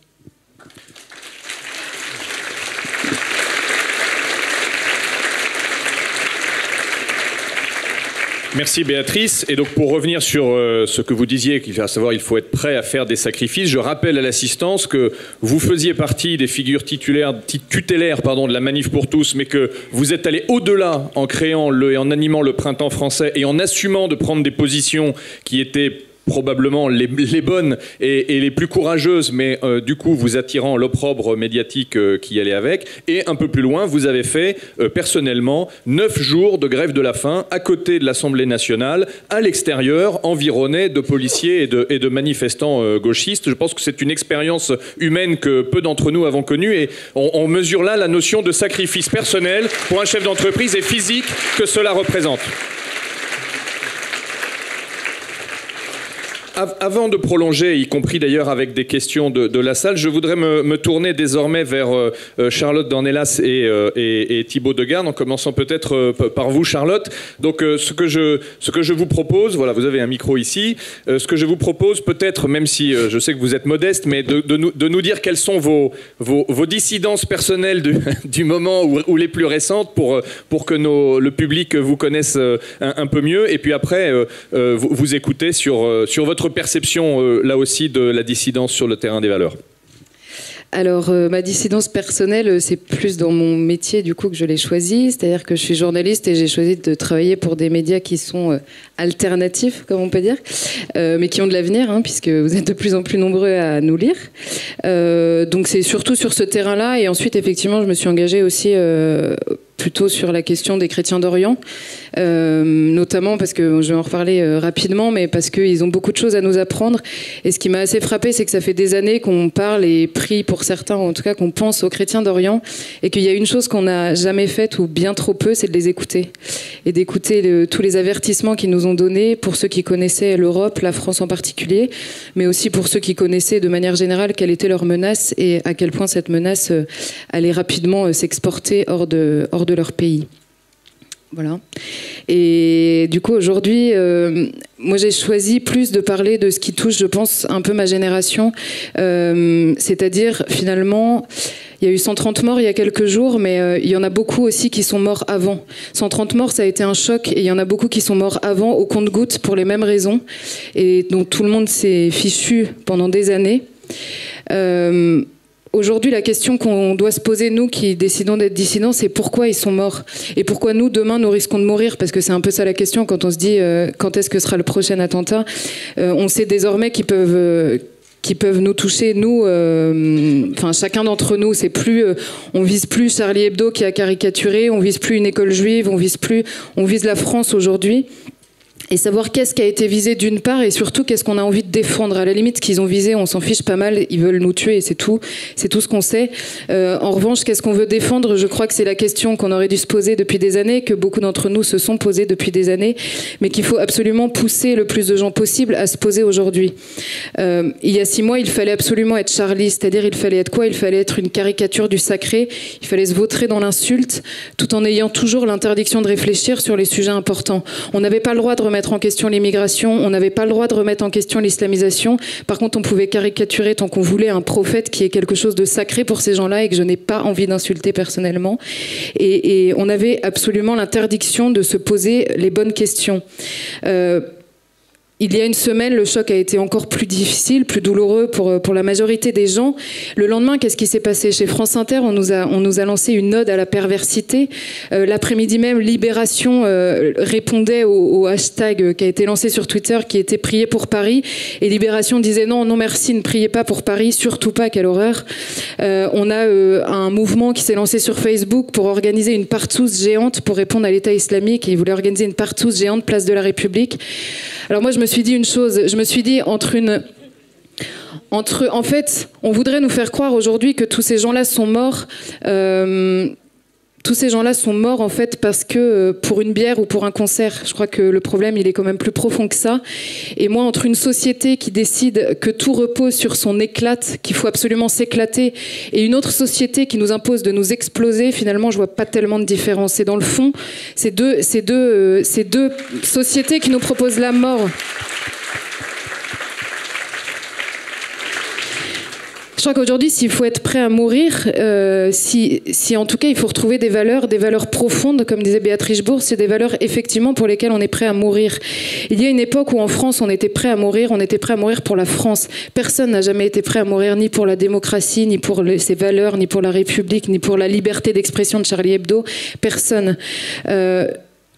Merci Béatrice. Et donc pour revenir sur ce que vous disiez, à savoir il faut être prêt à faire des sacrifices, je rappelle à l'assistance que vous faisiez partie des figures tutélaires de la Manif pour tous, mais que vous êtes allé au-delà en créant et en animant le Printemps français et en assumant de prendre des positions qui étaient probablement les bonnes et les plus courageuses, mais du coup vous attirant l'opprobre médiatique qui allait avec. Et un peu plus loin, vous avez fait personnellement 9 jours de grève de la faim à côté de l'Assemblée nationale, à l'extérieur, environné de policiers et de manifestants gauchistes. Je pense que c'est une expérience humaine que peu d'entre nous avons connue, et on mesure là la notion de sacrifice personnel pour un chef d'entreprise et physique que cela représente. Avant de prolonger, y compris d'ailleurs avec des questions de la salle, je voudrais me tourner désormais vers Charlotte Dornelas et Thibaut Degarne, en commençant peut-être par vous, Charlotte. Donc ce que je vous propose, voilà, vous avez un micro ici, ce que je vous propose peut-être, même si je sais que vous êtes modeste, mais de nous dire quelles sont vos dissidences personnelles du moment ou les plus récentes pour que le public vous connaisse un peu mieux, et puis après vous écouter sur votre perception, là aussi, de la dissidence sur le terrain des valeurs. Alors, ma dissidence personnelle, c'est plus dans mon métier, du coup, que je l'ai choisi. C'est-à-dire que je suis journaliste et j'ai choisi de travailler pour des médias qui sont alternatifs, comme on peut dire, mais qui ont de l'avenir, hein, puisque vous êtes de plus en plus nombreux à nous lire. Donc, c'est surtout sur ce terrain-là. Et ensuite, effectivement, je me suis engagée aussi plutôt sur la question des chrétiens d'Orient, notamment parce que, je vais en reparler rapidement, mais parce qu'ils ont beaucoup de choses à nous apprendre. Et ce qui m'a assez frappé, c'est que ça fait des années qu'on parle et prie pour certains, en tout cas qu'on pense aux chrétiens d'Orient, et qu'il y a une chose qu'on n'a jamais faite, ou bien trop peu, c'est de les écouter. Et d'écouter tous les avertissements qu'ils nous ont donnés, pour ceux qui connaissaient l'Europe, la France en particulier, mais aussi pour ceux qui connaissaient de manière générale quelle était leur menace et à quel point cette menace allait rapidement s'exporter hors de leur pays. Voilà. Et du coup, aujourd'hui, moi j'ai choisi plus de parler de ce qui touche, je pense, un peu ma génération. C'est-à-dire, finalement, il y a eu 130 morts il y a quelques jours, mais il y en a beaucoup aussi qui sont morts avant. 130 morts, ça a été un choc, et il y en a beaucoup qui sont morts avant, au compte-gouttes, pour les mêmes raisons, et dont tout le monde s'est fichu pendant des années. Aujourd'hui, la question qu'on doit se poser, nous qui décidons d'être dissidents, c'est pourquoi ils sont morts. Et pourquoi nous, demain, nous risquons de mourir. Parce que c'est un peu ça la question quand on se dit quand est-ce que sera le prochain attentat. On sait désormais qu'ils peuvent nous toucher, nous, enfin chacun d'entre nous. C'est plus, on vise plus Charlie Hebdo qui a caricaturé, on vise plus une école juive, on vise la France aujourd'hui. Et savoir qu'est-ce qui a été visé d'une part, et surtout qu'est-ce qu'on a envie de défendre. À la limite, ce qu'ils ont visé, on s'en fiche pas mal, ils veulent nous tuer, et c'est tout ce qu'on sait. En revanche, qu'est-ce qu'on veut défendre? Je crois que c'est la question qu'on aurait dû se poser depuis des années, que beaucoup d'entre nous se sont posées depuis des années, mais qu'il faut absolument pousser le plus de gens possible à se poser aujourd'hui. Il y a 6 mois, il fallait absolument être Charlie, c'est-à-dire il fallait être quoi? Il fallait être une caricature du sacré, il fallait se vautrer dans l'insulte, tout en ayant toujours l'interdiction de réfléchir sur les sujets importants. On n'avait pas le droit de remettre en question l'immigration, on n'avait pas le droit de remettre en question l'islamisation. Par contre, on pouvait caricaturer tant qu'on voulait un prophète qui est quelque chose de sacré pour ces gens-là et que je n'ai pas envie d'insulter personnellement. Et on avait absolument l'interdiction de se poser les bonnes questions. il y a une semaine, le choc a été encore plus difficile, plus douloureux pour la majorité des gens. Le lendemain, qu'est-ce qui s'est passé? Chez France Inter, on nous a lancé une ode à la perversité. L'après-midi même, Libération répondait au hashtag qui a été lancé sur Twitter, qui était « Priez pour Paris ». Et Libération disait « Non, non merci, ne priez pas pour Paris, surtout pas, quelle horreur ». On a un mouvement qui s'est lancé sur Facebook pour organiser une partouze géante pour répondre à l'État islamique. Il voulait organiser une partouze géante, place de la République. Alors moi, je me suis dit une chose, je me suis dit en fait, on voudrait nous faire croire aujourd'hui que tous ces gens-là sont morts. Tous ces gens-là sont morts en fait parce que pour une bière ou pour un concert. Je crois que le problème il est quand même plus profond que ça. Et moi, entre une société qui décide que tout repose sur son éclate, qu'il faut absolument s'éclater, et une autre société qui nous impose de nous exploser, finalement, je vois pas tellement de différence. Et dans le fond, ces deux sociétés qui nous proposent la mort. Je crois qu'aujourd'hui, s'il faut être prêt à mourir, si en tout cas il faut retrouver des valeurs profondes, comme disait Béatrice Bourse, c'est des valeurs effectivement pour lesquelles on est prêt à mourir. Il y a une époque où en France on était prêt à mourir pour la France. Personne n'a jamais été prêt à mourir ni pour la démocratie, ni pour ses valeurs, ni pour la République, ni pour la liberté d'expression de Charlie Hebdo. Personne.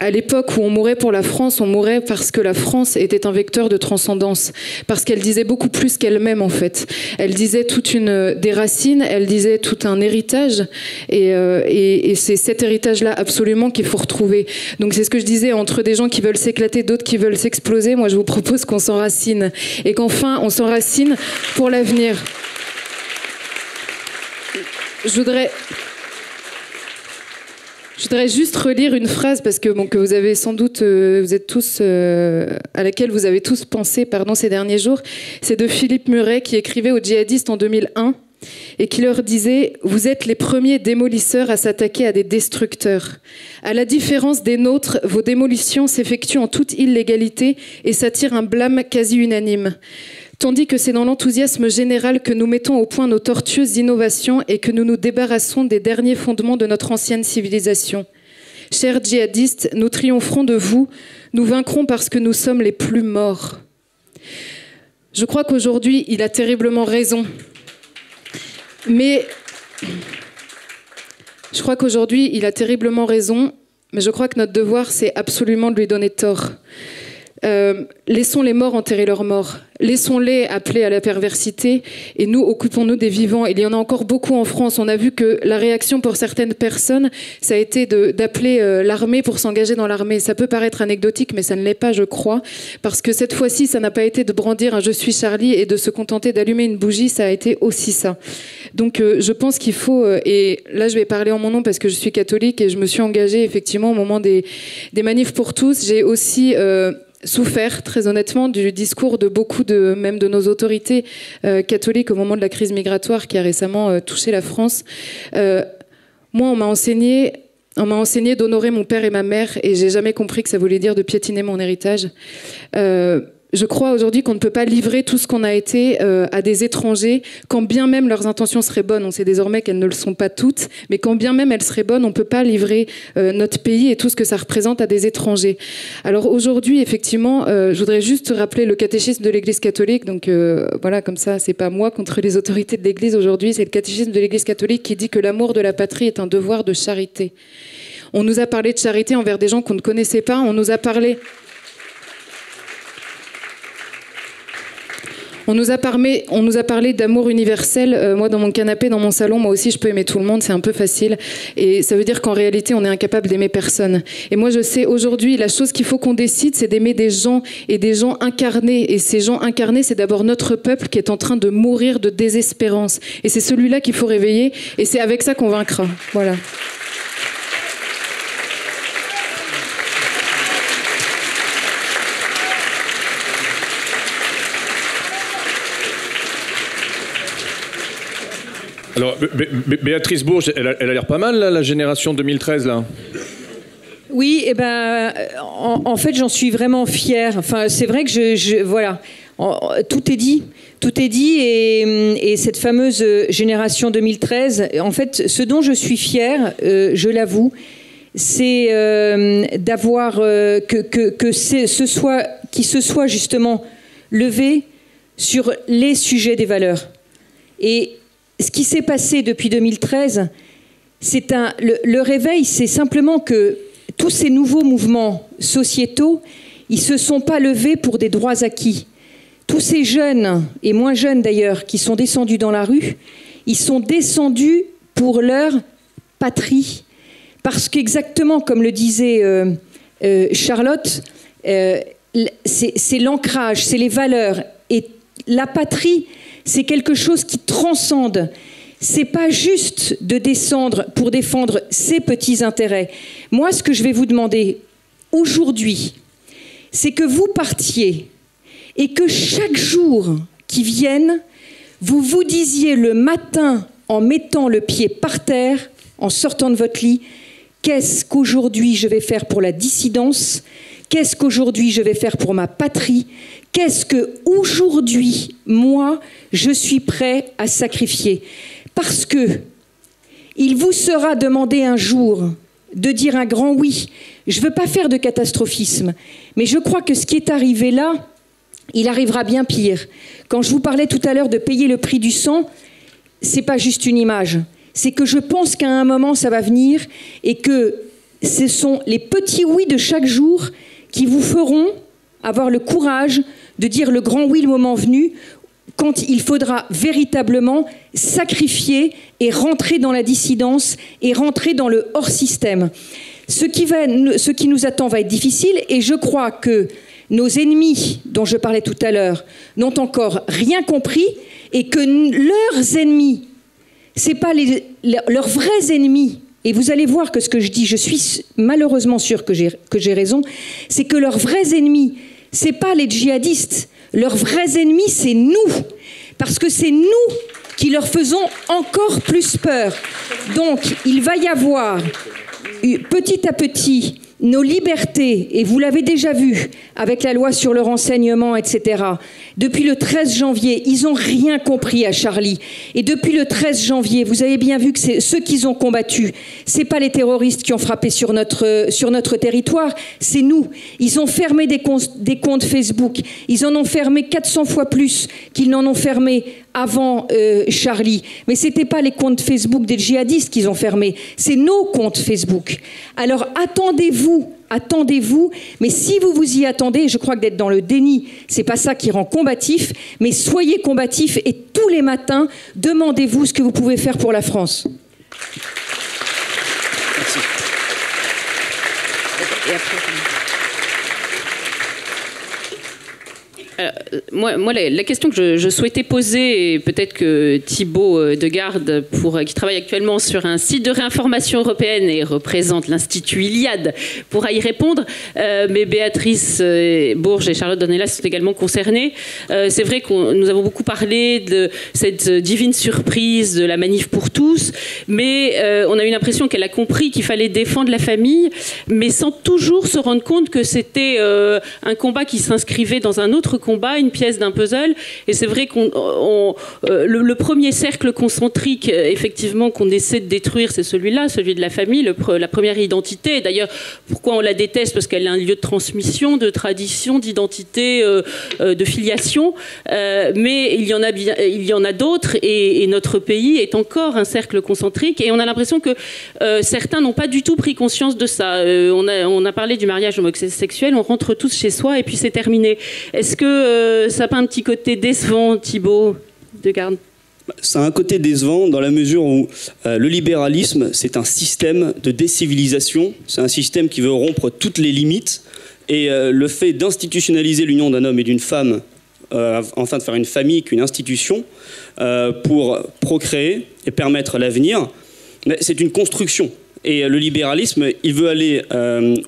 À l'époque où on mourait pour la France, on mourait parce que la France était un vecteur de transcendance, parce qu'elle disait beaucoup plus qu'elle-même en fait. Elle disait des racines, elle disait tout un héritage, et c'est cet héritage-là absolument qu'il faut retrouver. Donc c'est ce que je disais, entre des gens qui veulent s'éclater, d'autres qui veulent s'exploser, moi je vous propose qu'on s'enracine, et qu'enfin on s'enracine pour l'avenir. Je voudrais juste relire une phrase parce que vous avez sans doute, vous êtes tous à laquelle vous avez tous pensé, ces derniers jours. C'est de Philippe Muret qui écrivait aux djihadistes en 2001 et qui leur disait « Vous êtes les premiers démolisseurs à s'attaquer à des destructeurs. À la différence des nôtres, vos démolitions s'effectuent en toute illégalité et s'attirent un blâme quasi unanime. Tandis que c'est dans l'enthousiasme général que nous mettons au point nos tortueuses innovations et que nous nous débarrassons des derniers fondements de notre ancienne civilisation. Chers djihadistes, nous triompherons de vous, nous vaincrons parce que nous sommes les plus morts. » Je crois qu'aujourd'hui, il a terriblement raison. Mais je crois que notre devoir, c'est absolument de lui donner tort. Laissons les morts enterrer leurs morts. Laissons-les appeler à la perversité et nous, occupons-nous des vivants. Il y en a encore beaucoup en France. On a vu que la réaction pour certaines personnes, ça a été d'appeler l'armée pour s'engager dans l'armée. Ça peut paraître anecdotique, mais ça ne l'est pas, je crois. Parce que cette fois-ci, ça n'a pas été de brandir un « Je suis Charlie » et de se contenter d'allumer une bougie, ça a été aussi ça. Donc je pense qu'il faut... et là, je vais parler en mon nom parce que je suis catholique et je me suis engagée effectivement au moment des manifs pour tous. J'ai aussi... souffert très honnêtement du discours de beaucoup même de nos autorités catholiques au moment de la crise migratoire qui a récemment touché la France. Moi, on m'a enseigné d'honorer mon père et ma mère et j'ai jamais compris que ça voulait dire de piétiner mon héritage. Je crois aujourd'hui qu'on ne peut pas livrer tout ce qu'on a été à des étrangers, quand bien même leurs intentions seraient bonnes. On sait désormais qu'elles ne le sont pas toutes, mais quand bien même elles seraient bonnes, on ne peut pas livrer notre pays et tout ce que ça représente à des étrangers. Alors aujourd'hui, effectivement, je voudrais juste rappeler le catéchisme de l'Église catholique. Donc voilà, comme ça, c'est pas moi contre les autorités de l'Église aujourd'hui, c'est le catéchisme de l'Église catholique qui dit que l'amour de la patrie est un devoir de charité. On nous a parlé de charité envers des gens qu'on ne connaissait pas, on nous a parlé d'amour universel. Moi, dans mon canapé, dans mon salon, moi aussi, je peux aimer tout le monde. C'est un peu facile. Et ça veut dire qu'en réalité, on est incapable d'aimer personne. Et moi, je sais, aujourd'hui, la chose qu'il faut qu'on décide, c'est d'aimer des gens et des gens incarnés. Et ces gens incarnés, c'est d'abord notre peuple qui est en train de mourir de désespérance. Et c'est celui-là qu'il faut réveiller. Et c'est avec ça qu'on vaincra. Voilà. Alors, Béatrice Bourge, elle a l'air pas mal, là, la génération 2013, là. Oui, et en fait, j'en suis vraiment fière. Enfin, c'est vrai que voilà, tout est dit. Tout est dit, et cette fameuse génération 2013, en fait, ce dont je suis fière, je l'avoue, c'est d'avoir que ce soit qui se soit justement levé sur les sujets des valeurs. Et ce qui s'est passé depuis 2013, le réveil, c'est simplement que tous ces nouveaux mouvements sociétaux, ils ne se sont pas levés pour des droits acquis. Tous ces jeunes, et moins jeunes d'ailleurs, qui sont descendus dans la rue, ils sont descendus pour leur patrie. Parce qu'exactement comme le disait Charlotte, c'est l'ancrage, c'est les valeurs. Et la patrie, c'est quelque chose qui transcende. C'est pas juste de descendre pour défendre ses petits intérêts. Moi, ce que je vais vous demander aujourd'hui, c'est que vous partiez et que chaque jour qui vienne, vous vous disiez le matin, en mettant le pied par terre, en sortant de votre lit, qu'est-ce qu'aujourd'hui je vais faire pour la dissidence? Qu'est-ce qu'aujourd'hui je vais faire pour ma patrie? Qu'est-ce qu'aujourd'hui, moi, je suis prêt à sacrifier? Parce que il vous sera demandé un jour de dire un grand oui. Je ne veux pas faire de catastrophisme, mais je crois que ce qui est arrivé là, il arrivera bien pire. Quand je vous parlais tout à l'heure de payer le prix du sang, ce n'est pas juste une image. C'est que je pense qu'à un moment, ça va venir et que ce sont les petits oui de chaque jour qui vous feront avoir le courage de dire le grand oui le moment venu, quand il faudra véritablement sacrifier et rentrer dans la dissidence et rentrer dans le hors-système. Ce qui nous attend va être difficile et je crois que nos ennemis, dont je parlais tout à l'heure, n'ont encore rien compris et que leurs ennemis, ce n'est pas leurs vrais ennemis. Et vous allez voir que ce que je dis, je suis malheureusement sûre que j'ai raison, c'est que leurs vrais ennemis, ce n'est pas les djihadistes. Leurs vrais ennemis, c'est nous. Parce que c'est nous qui leur faisons encore plus peur. Donc, il va y avoir, petit à petit, nos libertés, et vous l'avez déjà vu avec la loi sur le renseignement, etc. Depuis le 13 janvier, ils n'ont rien compris à Charlie. Et depuis le 13 janvier, vous avez bien vu que c'est ceux qu'ils ont combattus, ce n'est pas les terroristes qui ont frappé sur notre territoire, c'est nous. Ils ont fermé des comptes Facebook. Ils en ont fermé 400 fois plus qu'ils n'en ont fermé avant Charlie. Mais ce n'était pas les comptes Facebook des djihadistes qu'ils ont fermés, c'est nos comptes Facebook. Alors attendez-vous, mais si vous vous y attendez, je crois que d'être dans le déni, c'est pas ça qui rend combatif, mais soyez combatifs et tous les matins, demandez-vous ce que vous pouvez faire pour la France. Merci. Et après, moi, la question que je souhaitais poser, et peut-être que Thibaut Degarde, qui travaille actuellement sur un site de réinformation européenne et représente l'Institut Iliade, pourra y répondre, mais Béatrice Bourges et Charlotte Dornelas sont également concernées. C'est vrai que nous avons beaucoup parlé de cette divine surprise de la manif pour tous, mais on a eu l'impression qu'elle a compris qu'il fallait défendre la famille, mais sans toujours se rendre compte que c'était un combat qui s'inscrivait dans un autre combat, une pièce d'un puzzle. Et c'est vrai le premier cercle concentrique, effectivement, qu'on essaie de détruire, c'est celui-là, celui de la famille, la première identité. D'ailleurs, pourquoi on la déteste? Parce qu'elle est un lieu de transmission, de tradition, d'identité, de filiation. Mais il y en a d'autres, et notre pays est encore un cercle concentrique. Et on a l'impression que certains n'ont pas du tout pris conscience de ça. On a parlé du mariage homosexuel, on rentre tous chez soi et puis c'est terminé. Est-ce que ça n'a pas un petit côté décevant, Thibaut Degarde? Ça a un côté décevant dans la mesure où le libéralisme, c'est un système de décivilisation, c'est un système qui veut rompre toutes les limites, et le fait d'institutionnaliser l'union d'un homme et d'une femme, enfin de faire une famille qu'une institution, pour procréer et permettre l'avenir, c'est une construction. Et le libéralisme, il veut aller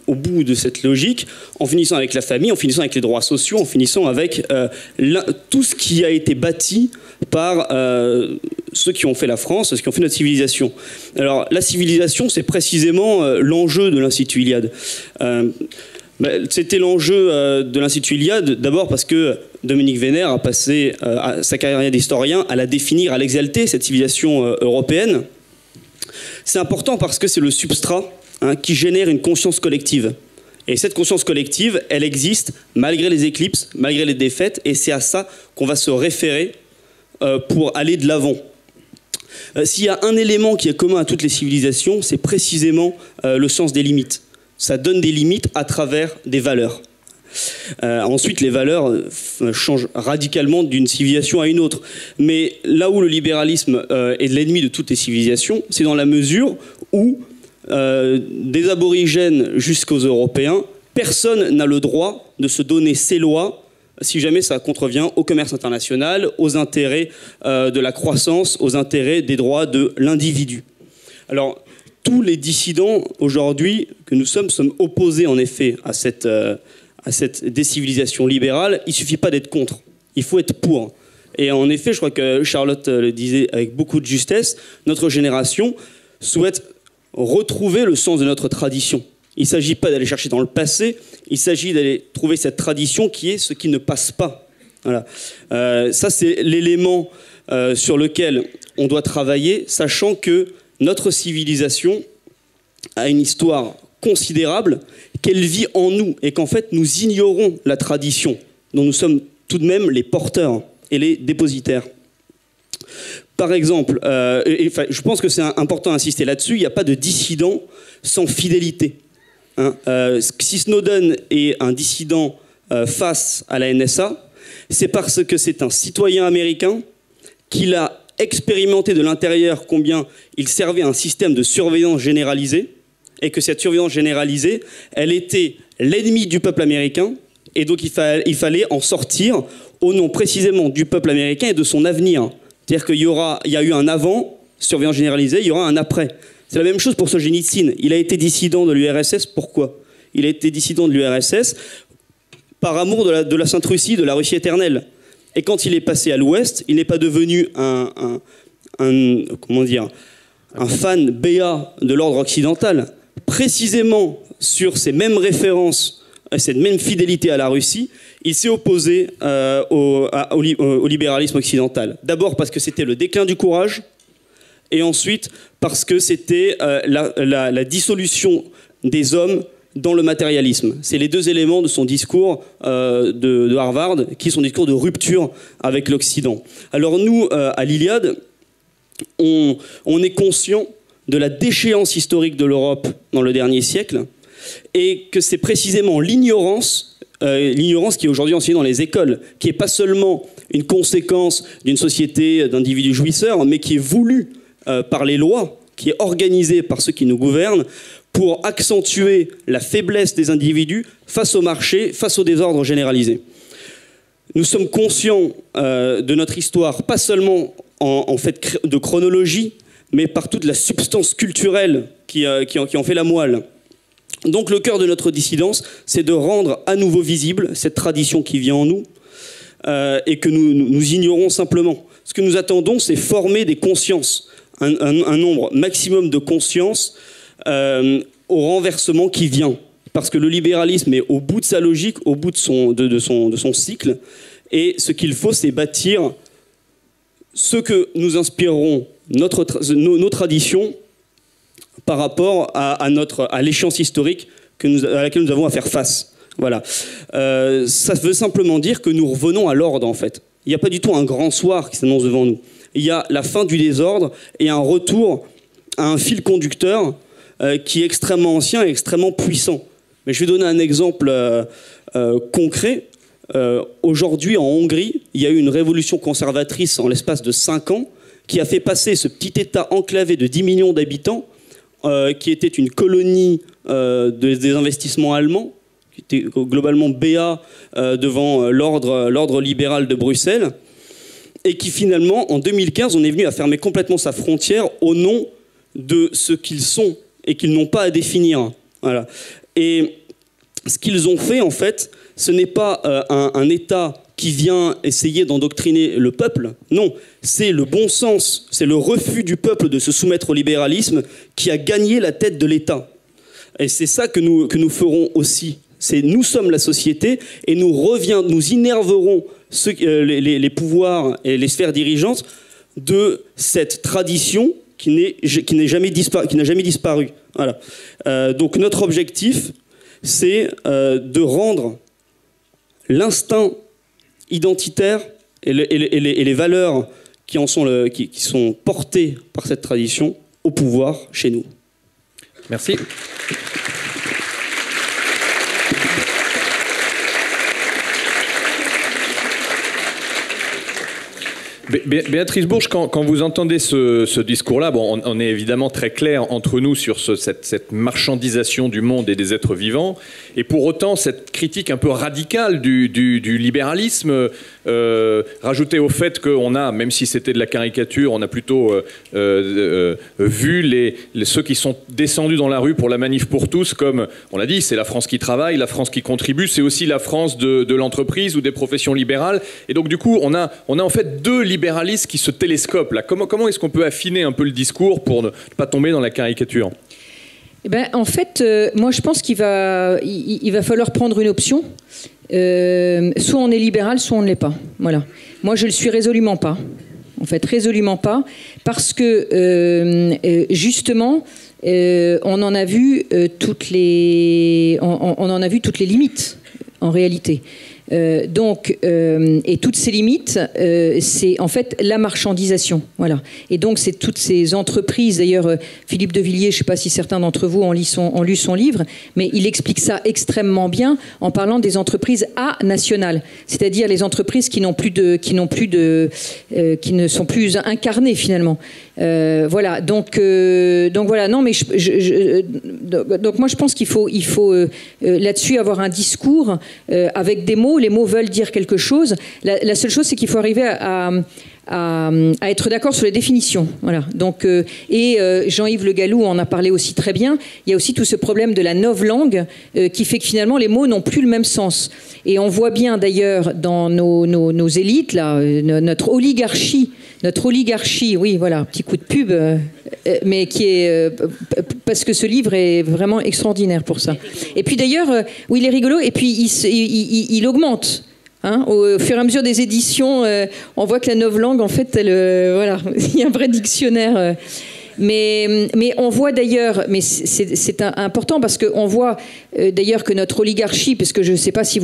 au bout de cette logique en finissant avec la famille, en finissant avec les droits sociaux, en finissant avec tout ce qui a été bâti par ceux qui ont fait la France, ceux qui ont fait notre civilisation. Alors la civilisation, c'est précisément l'enjeu de l'Institut Iliade. C'était l'enjeu de l'Institut Iliade, d'abord parce que Dominique Vénère a passé sa carrière d'historien à la définir, à l'exalter, cette civilisation européenne. C'est important parce que c'est le substrat qui génère une conscience collective. Et cette conscience collective, elle existe malgré les éclipses, malgré les défaites, et c'est à ça qu'on va se référer pour aller de l'avant. S'il y a un élément qui est commun à toutes les civilisations, c'est précisément le sens des limites. Ça donne des limites à travers des valeurs. Ensuite, les valeurs changent radicalement d'une civilisation à une autre. Mais là où le libéralisme est l'ennemi de toutes les civilisations, c'est dans la mesure où, des aborigènes jusqu'aux Européens, personne n'a le droit de se donner ses lois si jamais ça contrevient au commerce international, aux intérêts de la croissance, aux intérêts des droits de l'individu. Alors, tous les dissidents aujourd'hui que nous sommes opposés en effet à cette décivilisation libérale. Il ne suffit pas d'être contre, il faut être pour. Et en effet, je crois que Charlotte le disait avec beaucoup de justesse, notre génération souhaite retrouver le sens de notre tradition. Il ne s'agit pas d'aller chercher dans le passé, il s'agit d'aller trouver cette tradition qui est ce qui ne passe pas. Voilà. Ça, c'est l'élément sur lequel on doit travailler, sachant que notre civilisation a une histoire considérable, qu'elle vit en nous et qu'en fait nous ignorons la tradition dont nous sommes tout de même les porteurs et les dépositaires. Par exemple, je pense que c'est important d'insister là-dessus, il n'y a pas de dissident sans fidélité. Si Snowden est un dissident face à la NSA, c'est parce que c'est un citoyen américain qu'il a expérimenté de l'intérieur combien il servait à un système de surveillance généralisée, et que cette surveillance généralisée, elle était l'ennemi du peuple américain, et donc il fallait en sortir au nom précisément du peuple américain et de son avenir. C'est-à-dire qu'il y a eu un avant, surveillance généralisée, il y aura un après. C'est la même chose pour Solzhenitsyn. Il a été dissident de l'URSS, pourquoi? Il a été dissident de l'URSS par amour de la Sainte Russie, de la Russie éternelle. Et quand il est passé à l'Ouest, il n'est pas devenu un fan béat de l'ordre occidental. Précisément sur ces mêmes références, cette même fidélité à la Russie, il s'est opposé au libéralisme occidental. D'abord parce que c'était le déclin du courage, et ensuite parce que c'était la dissolution des hommes dans le matérialisme. C'est les deux éléments de son discours de Harvard, qui est son discours de rupture avec l'Occident. Alors nous, à l'Iliade, on est conscient de la déchéance historique de l'Europe dans le dernier siècle, et que c'est précisément l'ignorance qui est aujourd'hui enseignée dans les écoles, qui n'est pas seulement une conséquence d'une société d'individus jouisseurs, mais qui est voulue par les lois, qui est organisée par ceux qui nous gouvernent, pour accentuer la faiblesse des individus face au marché, face au désordre généralisé. Nous sommes conscients de notre histoire, pas seulement en fait de chronologie, mais par toute la substance culturelle qui en fait la moelle. Donc le cœur de notre dissidence, c'est de rendre à nouveau visible cette tradition qui vit en nous et que nous ignorons simplement. Ce que nous attendons, c'est former des consciences, un nombre maximum de consciences au renversement qui vient. Parce que le libéralisme est au bout de sa logique, au bout de son cycle, et ce qu'il faut, c'est bâtir ce que nous inspirerons nos traditions par rapport à l'échéance historique à laquelle nous avons à faire face. Voilà. Ça veut simplement dire que nous revenons à l'ordre, en fait. Il n'y a pas du tout un grand soir qui s'annonce devant nous. Il y a la fin du désordre et un retour à un fil conducteur qui est extrêmement ancien et extrêmement puissant. Mais je vais donner un exemple concret. Aujourd'hui, en Hongrie, il y a eu une révolution conservatrice en l'espace de 5 ans qui a fait passer ce petit État enclavé de 10 millions d'habitants, qui était une colonie des investissements allemands, qui était globalement béat devant l'ordre libéral de Bruxelles, et qui finalement, en 2015, on est venu à fermer complètement sa frontière au nom de ce qu'ils sont et qu'ils n'ont pas à définir. Voilà. Et ce qu'ils ont fait, en fait, ce n'est pas un État qui vient essayer d'endoctriner le peuple. Non, c'est le bon sens, c'est le refus du peuple de se soumettre au libéralisme qui a gagné la tête de l'État. Et c'est ça que nous ferons aussi. Nous sommes la société et nous innerverons les pouvoirs et les sphères dirigeantes de cette tradition qui n'a jamais disparu. Voilà. Donc notre objectif, c'est de rendre l'instinct identitaire et les valeurs qui sont portées par cette tradition au pouvoir chez nous. Merci. Béatrice Bourges, quand vous entendez ce discours-là, bon, on est évidemment très clair entre nous sur cette marchandisation du monde et des êtres vivants, et pour autant cette critique un peu radicale du libéralisme, rajoutée au fait qu'on a, même si c'était de la caricature, on a plutôt vu ceux qui sont descendus dans la rue pour la manif pour tous comme, on l'a dit, c'est la France qui travaille, la France qui contribue, c'est aussi la France de l'entreprise ou des professions libérales, et donc du coup on a en fait deux libéralistes qui se télescopent là. Comment est-ce qu'on peut affiner un peu le discours pour ne pas tomber dans la caricature? Eh ben, en fait, moi je pense qu'il va falloir prendre une option. Soit on est libéral, soit on ne l'est pas. Voilà. Moi je le suis résolument pas. En fait, résolument pas, parce que justement, on en a vu toutes les limites en réalité. Et toutes ces limites, c'est en fait la marchandisation. Voilà. Et donc, c'est toutes ces entreprises. D'ailleurs, Philippe de Villiers, je ne sais pas si certains d'entre vous ont lu son livre, mais il explique ça extrêmement bien en parlant des entreprises nationales, c'est-à-dire les entreprises qui ne sont plus incarnées finalement. Voilà. Donc voilà. Non, mais donc moi, je pense qu'il faut là-dessus avoir un discours avec des mots. Les mots veulent dire quelque chose. La seule chose, c'est qu'il faut arriver à être d'accord sur les définitions. Voilà. Donc, Jean-Yves Le Gallou en a parlé aussi très bien. Il y a aussi tout ce problème de la novlangue qui fait que finalement les mots n'ont plus le même sens. Et on voit bien d'ailleurs dans nos élites, là, notre oligarchie, oui, voilà, petit coup de pub, mais qui est parce que ce livre est vraiment extraordinaire pour ça. Et puis d'ailleurs, oui, il est rigolo. Et puis il augmente. Hein, au fur et à mesure des éditions, on voit que la novlangue, en fait, voilà, il y a un vrai dictionnaire. Mais on voit d'ailleurs, mais c'est important parce qu'on voit d'ailleurs que notre oligarchie, parce que je ne sais pas si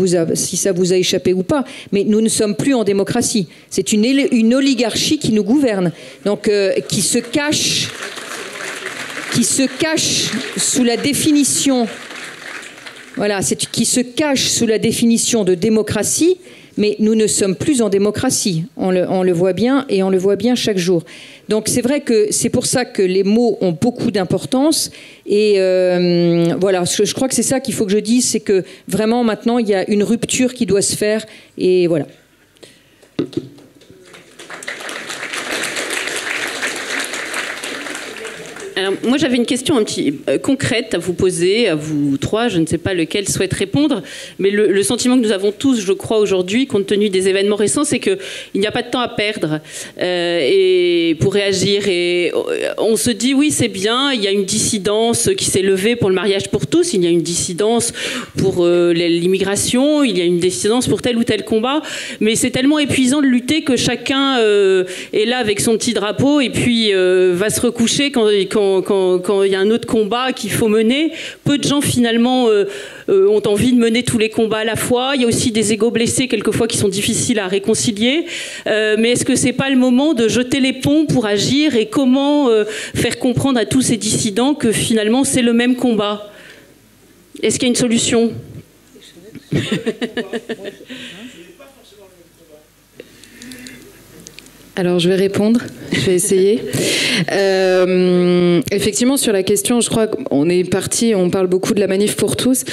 ça vous a échappé ou pas, mais nous ne sommes plus en démocratie. C'est une oligarchie qui nous gouverne, donc qui se cache sous la définition. Voilà, qui se cache sous la définition de démocratie, mais nous ne sommes plus en démocratie. On le voit bien, et on le voit bien chaque jour. Donc c'est vrai que c'est pour ça que les mots ont beaucoup d'importance. Et voilà, je crois que c'est ça qu'il faut que je dise, c'est que vraiment maintenant il y a une rupture qui doit se faire. Et voilà. Alors, moi, j'avais une question un petit concrète à vous poser, à vous trois. Je ne sais pas lequel souhaite répondre, mais le sentiment que nous avons tous, je crois, aujourd'hui, compte tenu des événements récents, c'est qu'il n'y a pas de temps à perdre et pour réagir. Et on se dit, oui, c'est bien, il y a une dissidence qui s'est levée pour le mariage pour tous, il y a une dissidence pour l'immigration, il y a une dissidence pour tel ou tel combat, mais c'est tellement épuisant de lutter que chacun est là avec son petit drapeau et puis va se recoucher quand il y a un autre combat qu'il faut mener. Peu de gens finalement ont envie de mener tous les combats à la fois. Il y a aussi des égos blessés quelquefois qui sont difficiles à réconcilier. Mais est-ce que c'est pas le moment de jeter les ponts pour agir et comment faire comprendre à tous ces dissidents que finalement c'est le même combat? Est-ce qu'il y a une solution? Alors, je vais répondre, je vais essayer. Effectivement, sur la question, je crois qu'on est parti, on parle beaucoup de la manif pour tous.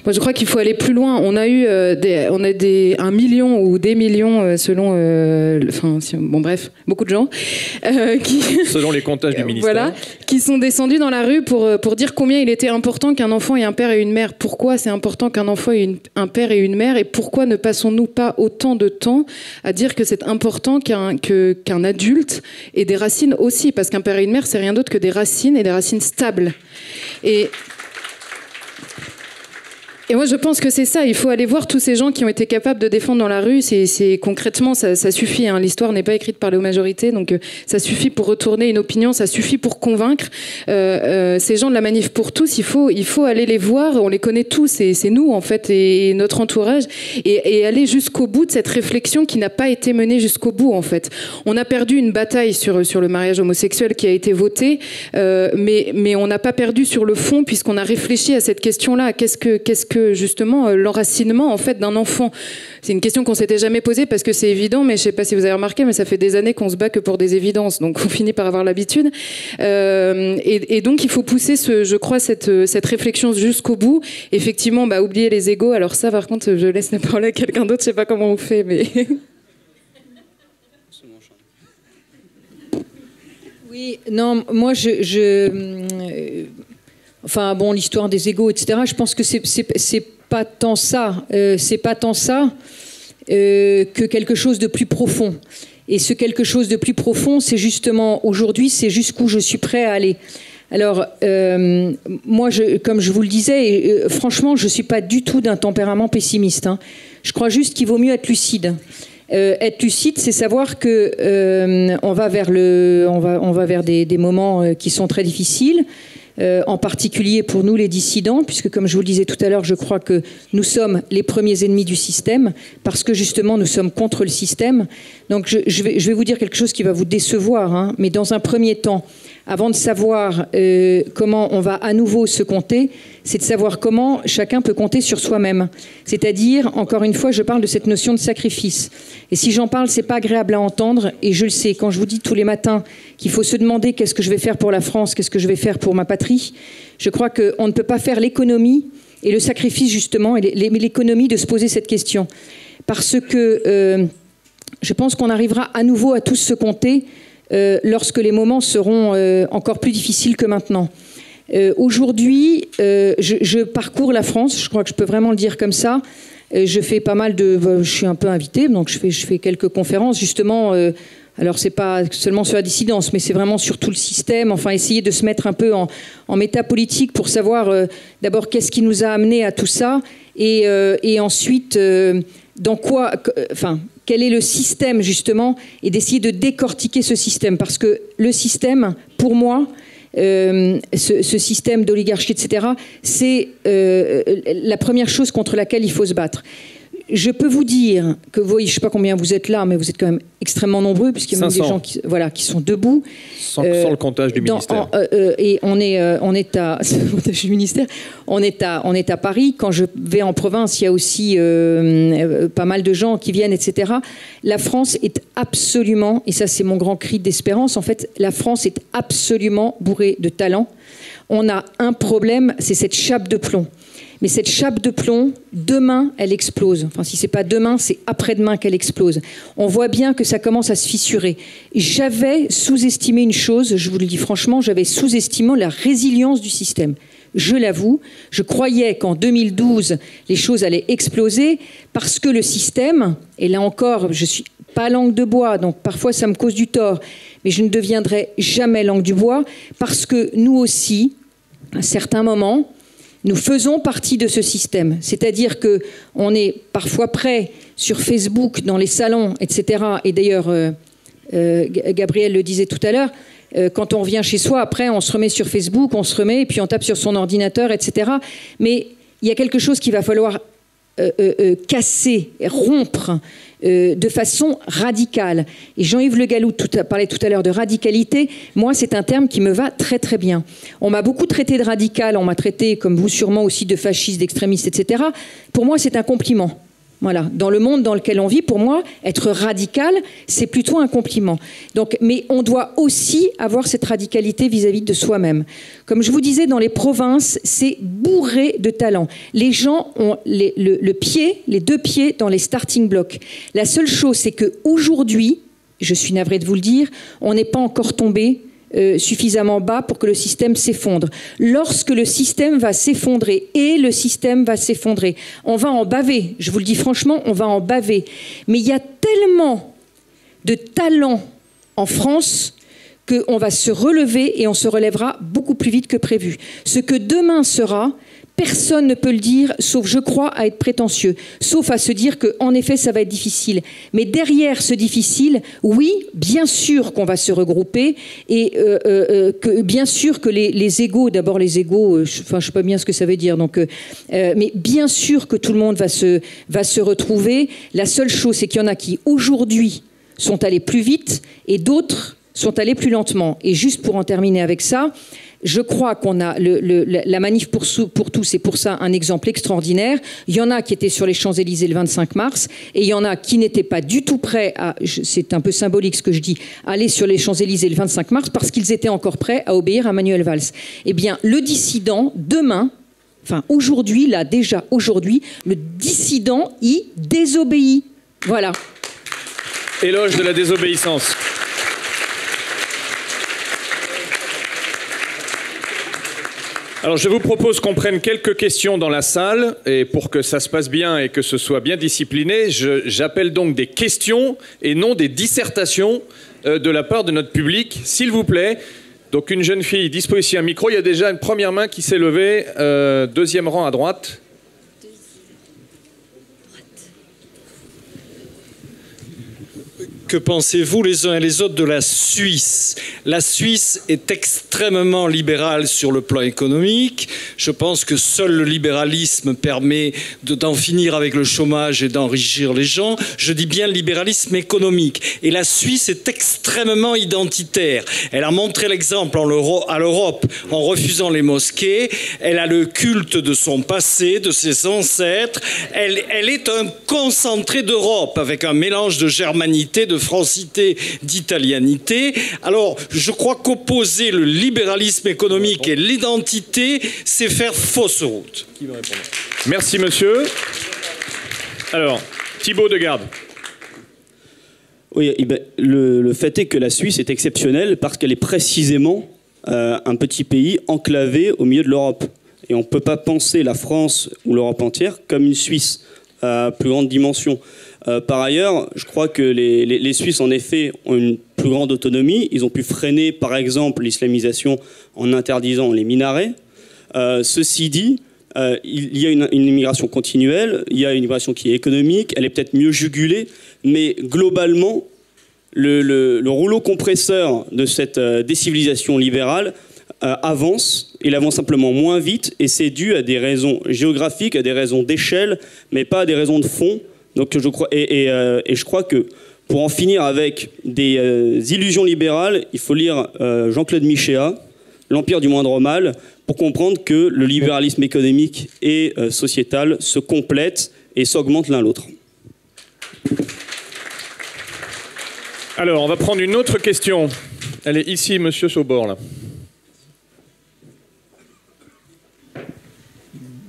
Moi, je crois qu'il faut aller plus loin. On a eu 1 million ou des millions, selon... bon, bref, beaucoup de gens. Selon les comptages du ministère. Voilà, qui sont descendus dans la rue pour dire combien il était important qu'un enfant ait un père et une mère. Pourquoi c'est important qu'un enfant ait un père et une mère, et pourquoi ne passons-nous pas autant de temps à dire que c'est important qu'un adulte ait des racines aussi, parce qu'un père et une mère, c'est rien d'autre que des racines, et des racines stables. Et Et moi, je pense que c'est ça. Il faut aller voir tous ces gens qui ont été capables de défendre dans la rue. Concrètement, ça suffit. Hein. L'histoire n'est pas écrite par les majorités, donc ça suffit pour retourner une opinion, ça suffit pour convaincre. Ces gens de la Manif pour tous, il faut aller les voir. On les connaît tous, c'est nous en fait et notre entourage, et aller jusqu'au bout de cette réflexion qui n'a pas été menée jusqu'au bout en fait. On a perdu une bataille sur le mariage homosexuel qui a été votée, mais on n'a pas perdu sur le fond puisqu'on a réfléchi à cette question-là. Qu'est-ce que justement l'enracinement en fait d'un enfant? C'est une question qu'on s'était jamais posée parce que c'est évident, mais je sais pas si vous avez remarqué, mais ça fait des années qu'on se bat que pour des évidences, donc on finit par avoir l'habitude. Et donc il faut pousser, je crois, cette réflexion jusqu'au bout. Effectivement, oublier les égos. Alors ça, par contre, je laisse la parole à quelqu'un d'autre. Je sais pas comment on fait, mais. Oui, non, moi enfin bon, l'histoire des égos, etc. Je pense que c'est pas tant ça. C'est pas tant ça que quelque chose de plus profond. Et ce quelque chose de plus profond, c'est justement aujourd'hui, c'est jusqu'où je suis prêt à aller. Alors, moi, comme je vous le disais, franchement, je suis pas du tout d'un tempérament pessimiste. Hein. Je crois juste qu'il vaut mieux être lucide. Être lucide, c'est savoir que on va vers des moments qui sont très difficiles, en particulier pour nous les dissidents, puisque comme je vous le disais tout à l'heure, je crois que nous sommes les premiers ennemis du système, parce que justement nous sommes contre le système. Donc je vais vous dire quelque chose qui va vous décevoir, hein, mais dans un premier temps, avant de savoir comment on va à nouveau se compter, c'est de savoir comment chacun peut compter sur soi-même. C'est-à-dire, encore une fois, je parle de cette notion de sacrifice. Et si j'en parle, c'est pas agréable à entendre, et je le sais. Quand je vous dis tous les matins qu'il faut se demander qu'est-ce que je vais faire pour la France, qu'est-ce que je vais faire pour ma patrie, je crois qu'on ne peut pas faire l'économie et le sacrifice, justement, et l'économie de se poser cette question. Parce que je pense qu'on arrivera à nouveau à tous se compter lorsque les moments seront encore plus difficiles que maintenant. Aujourd'hui, je parcours la France, je crois que je peux vraiment le dire comme ça. Je fais pas mal je suis un peu invitée, donc je fais quelques conférences, justement. Alors, c'est pas seulement sur la dissidence, mais c'est vraiment sur tout le système. Enfin, essayer de se mettre un peu en métapolitique pour savoir d'abord qu'est-ce qui nous a amené à tout ça, et ensuite dans quoi, enfin, quel est le système justement, et d'essayer de décortiquer ce système, parce que le système, pour moi, ce système d'oligarchie, etc., c'est la première chose contre laquelle il faut se battre. Je peux vous dire que, je ne sais pas combien vous êtes là, mais vous êtes quand même extrêmement nombreux, puisqu'il y a même des gens qui sont debout. Sans le comptage du ministère. Et on est à le comptage du ministère. On est à Paris. Quand je vais en province, il y a aussi pas mal de gens qui viennent, etc. La France est absolument, et ça c'est mon grand cri d'espérance, en fait, la France est absolument bourrée de talent. On a un problème, c'est cette chape de plomb. Mais cette chape de plomb, demain, elle explose. Enfin, si c'est pas demain, c'est après-demain qu'elle explose. On voit bien que ça commence à se fissurer. J'avais sous-estimé une chose, je vous le dis franchement, j'avais sous-estimé la résilience du système. Je l'avoue, je croyais qu'en 2012, les choses allaient exploser parce que le système, et là encore, je suis pas langue de bois, donc parfois ça me cause du tort, mais je ne deviendrai jamais langue du bois parce que nous aussi, à certains moments, nous faisons partie de ce système. C'est-à-dire qu'on est parfois prêt sur Facebook, dans les salons, etc. Et d'ailleurs, Gabriel le disait tout à l'heure, quand on revient chez soi, après, on se remet sur Facebook, on se remet, et puis on tape sur son ordinateur, etc. Mais il y a quelque chose qu'il va falloir casser, rompre de façon radicale. Et Jean-Yves Le Gallou parlait tout à l'heure de radicalité. Moi, c'est un terme qui me va très très bien. On m'a beaucoup traité de radical, on m'a traité, comme vous sûrement aussi, de fasciste, d'extrémiste, etc. Pour moi, c'est un compliment. Voilà. Dans le monde dans lequel on vit, pour moi, être radical, c'est plutôt un compliment. Donc, mais on doit aussi avoir cette radicalité vis-à-vis de soi-même. Comme je vous disais, dans les provinces, c'est bourré de talent. Les gens ont les deux pieds dans les starting blocks. La seule chose, c'est qu'aujourd'hui, je suis navrée de vous le dire, on n'est pas encore tombé suffisamment bas pour que le système s'effondre. Lorsque le système va s'effondrer, et le système va s'effondrer, on va en baver. Je vous le dis franchement, on va en baver. Mais il y a tellement de talent en France qu'on va se relever et on se relèvera beaucoup plus vite que prévu. Ce que demain sera, personne ne peut le dire, sauf, je crois, à être prétentieux, sauf à se dire qu'en effet, ça va être difficile. Mais derrière ce difficile, oui, bien sûr qu'on va se regrouper, et bien sûr que les égos, d'abord les égos, je ne sais pas bien ce que ça veut dire, donc, mais bien sûr que tout le monde va se retrouver. La seule chose, c'est qu'il y en a qui, aujourd'hui, sont allés plus vite, et d'autres sont allés plus lentement. Et juste pour en terminer avec ça, je crois qu'on a la manif pour tous, c'est pour ça un exemple extraordinaire. Il y en a qui étaient sur les Champs-Élysées le 25 mars, et il y en a qui n'étaient pas du tout prêts à, c'est un peu symbolique ce que je dis, aller sur les Champs-Élysées le 25 mars parce qu'ils étaient encore prêts à obéir à Manuel Valls. Eh bien, le dissident, demain, enfin aujourd'hui, là déjà aujourd'hui, le dissident y désobéit. Voilà. Éloge de la désobéissance. Alors je vous propose qu'on prenne quelques questions dans la salle, et pour que ça se passe bien et que ce soit bien discipliné, j'appelle donc des questions et non des dissertations de la part de notre public, s'il vous plaît. Donc une jeune fille dispose ici un micro, il y a déjà une première main qui s'est levée, deuxième rang à droite. Que pensez-vous les uns et les autres de la Suisse? La Suisse est extrêmement libérale sur le plan économique. Je pense que seul le libéralisme permet d'en finir avec le chômage et d'enrichir les gens. Je dis bien le libéralisme économique. Et la Suisse est extrêmement identitaire. Elle a montré l'exemple à l'Europe en refusant les mosquées. Elle a le culte de son passé, de ses ancêtres. Elle est un concentré d'Europe avec un mélange de germanité, de francité, d'italianité. Alors, je crois qu'opposer le libéralisme économique et l'identité, c'est faire fausse route. Qui veut répondre ? Merci, monsieur. Alors, Thibaut de Garde. Oui, le fait est que la Suisse est exceptionnelle parce qu'elle est précisément un petit pays enclavé au milieu de l'Europe. Et on ne peut pas penser la France ou l'Europe entière comme une Suisse à plus grande dimension. Par ailleurs, je crois que les Suisses, en effet, ont une plus grande autonomie. Ils ont pu freiner, par exemple, l'islamisation en interdisant les minarets. Ceci dit, il y a une immigration continuelle, il y a une immigration qui est économique, elle est peut-être mieux jugulée, mais globalement, le rouleau compresseur de cette décivilisation libérale avance. Il avance simplement moins vite, et c'est dû à des raisons géographiques, à des raisons d'échelle, mais pas à des raisons de fond. Donc je crois que pour en finir avec des illusions libérales, il faut lire Jean-Claude Michéa, L'Empire du moindre mal, pour comprendre que le libéralisme économique et sociétal se complètent et s'augmentent l'un l'autre. Alors, on va prendre une autre question. Elle est ici, monsieur Saubord, là.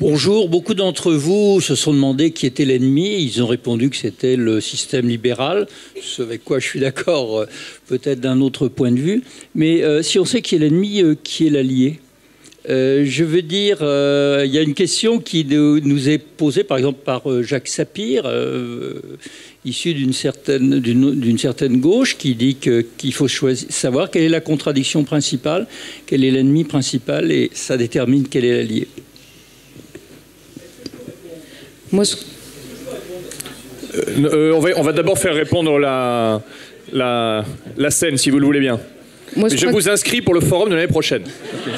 Bonjour, beaucoup d'entre vous se sont demandé qui était l'ennemi. Ils ont répondu que c'était le système libéral, ce avec quoi je suis d'accord, peut-être d'un autre point de vue. Mais si on sait qui est l'ennemi, qui est l'allié? Je veux dire, il y a une question qui nous est posée, par exemple, par Jacques Sapir, issu d'une certaine gauche, qui dit qu'il faut savoir quelle est la contradiction principale, quel est l'ennemi principal, et ça détermine quel est l'allié. Moi, on va d'abord faire répondre la scène, si vous le voulez bien. Je vous inscris pour le forum de l'année prochaine. Okay.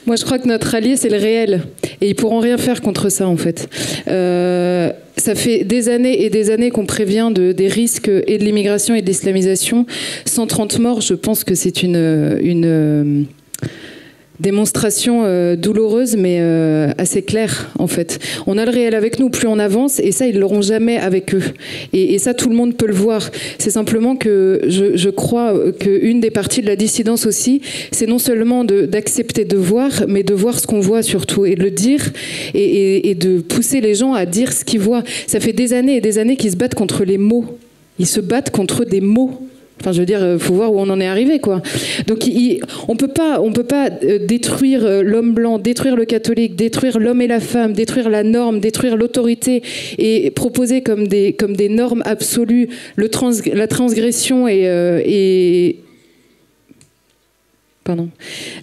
Moi, je crois que notre allié, c'est le réel. Et ils pourront rien faire contre ça, en fait. Ça fait des années et des années qu'on prévient des risques et de l'immigration et de l'islamisation. 130 morts, je pense que c'est une démonstration douloureuse, mais assez claire, en fait. On a le réel avec nous, plus on avance, et ça, ils ne l'auront jamais avec eux. Et ça, tout le monde peut le voir. C'est simplement que je crois qu'une des parties de la dissidence aussi, c'est non seulement d'accepter de voir, mais de voir ce qu'on voit surtout, et de le dire, et de pousser les gens à dire ce qu'ils voient. Ça fait des années et des années qu'ils se battent contre les mots. Ils se battent contre des mots. Enfin, je veux dire, il faut voir où on en est arrivé, quoi. Donc, on peut pas détruire l'homme blanc, détruire le catholique, détruire l'homme et la femme, détruire la norme, détruire l'autorité et proposer comme des normes absolues la transgression et pardon,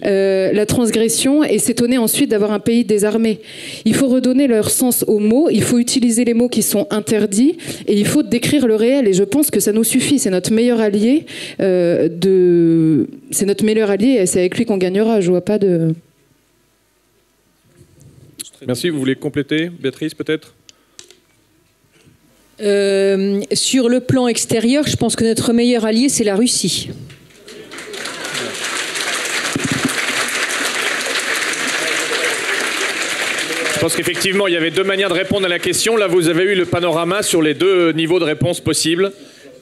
la transgression et s'étonner ensuite d'avoir un pays désarmé. Il faut redonner leur sens aux mots, il faut utiliser les mots qui sont interdits et il faut décrire le réel. Et je pense que ça nous suffit, c'est notre meilleur allié. C'est notre meilleur allié et c'est avec lui qu'on gagnera. Je vois pas de... Merci, vous voulez compléter, Béatrice, peut-être ? Sur le plan extérieur, je pense que notre meilleur allié, c'est la Russie. Je pense qu'effectivement, il y avait deux manières de répondre à la question. Là, vous avez eu le panorama sur les deux niveaux de réponse possibles.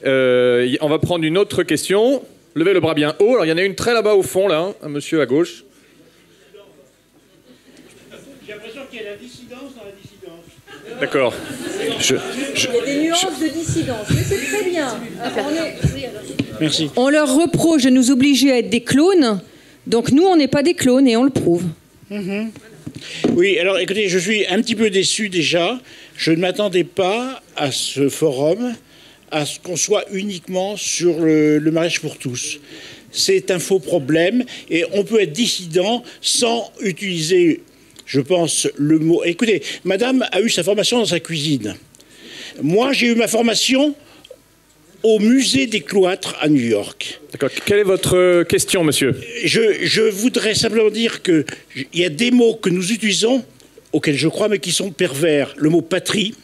On va prendre une autre question. Levez le bras bien haut. Alors, il y en a une très là-bas au fond, là, un monsieur à gauche. J'ai l'impression qu'il y a la dissidence dans la dissidence. D'accord. Il y a des nuances de dissidence, mais c'est très bien. Merci. On leur reproche de nous obliger à être des clones, donc nous, on n'est pas des clones et on le prouve. Oui, alors écoutez, je suis un petit peu déçu déjà. Je ne m'attendais pas à ce forum, à ce qu'on soit uniquement sur le mariage pour tous. C'est un faux problème et on peut être dissident sans utiliser, je pense, le mot... Écoutez, madame a eu sa formation dans sa cuisine. Moi, j'ai eu ma formation au musée des cloîtres à New York. D'accord. Quelle est votre question, monsieur ? Je voudrais simplement dire qu'il y a des mots que nous utilisons, auxquels je crois, mais qui sont pervers. Le mot patrie,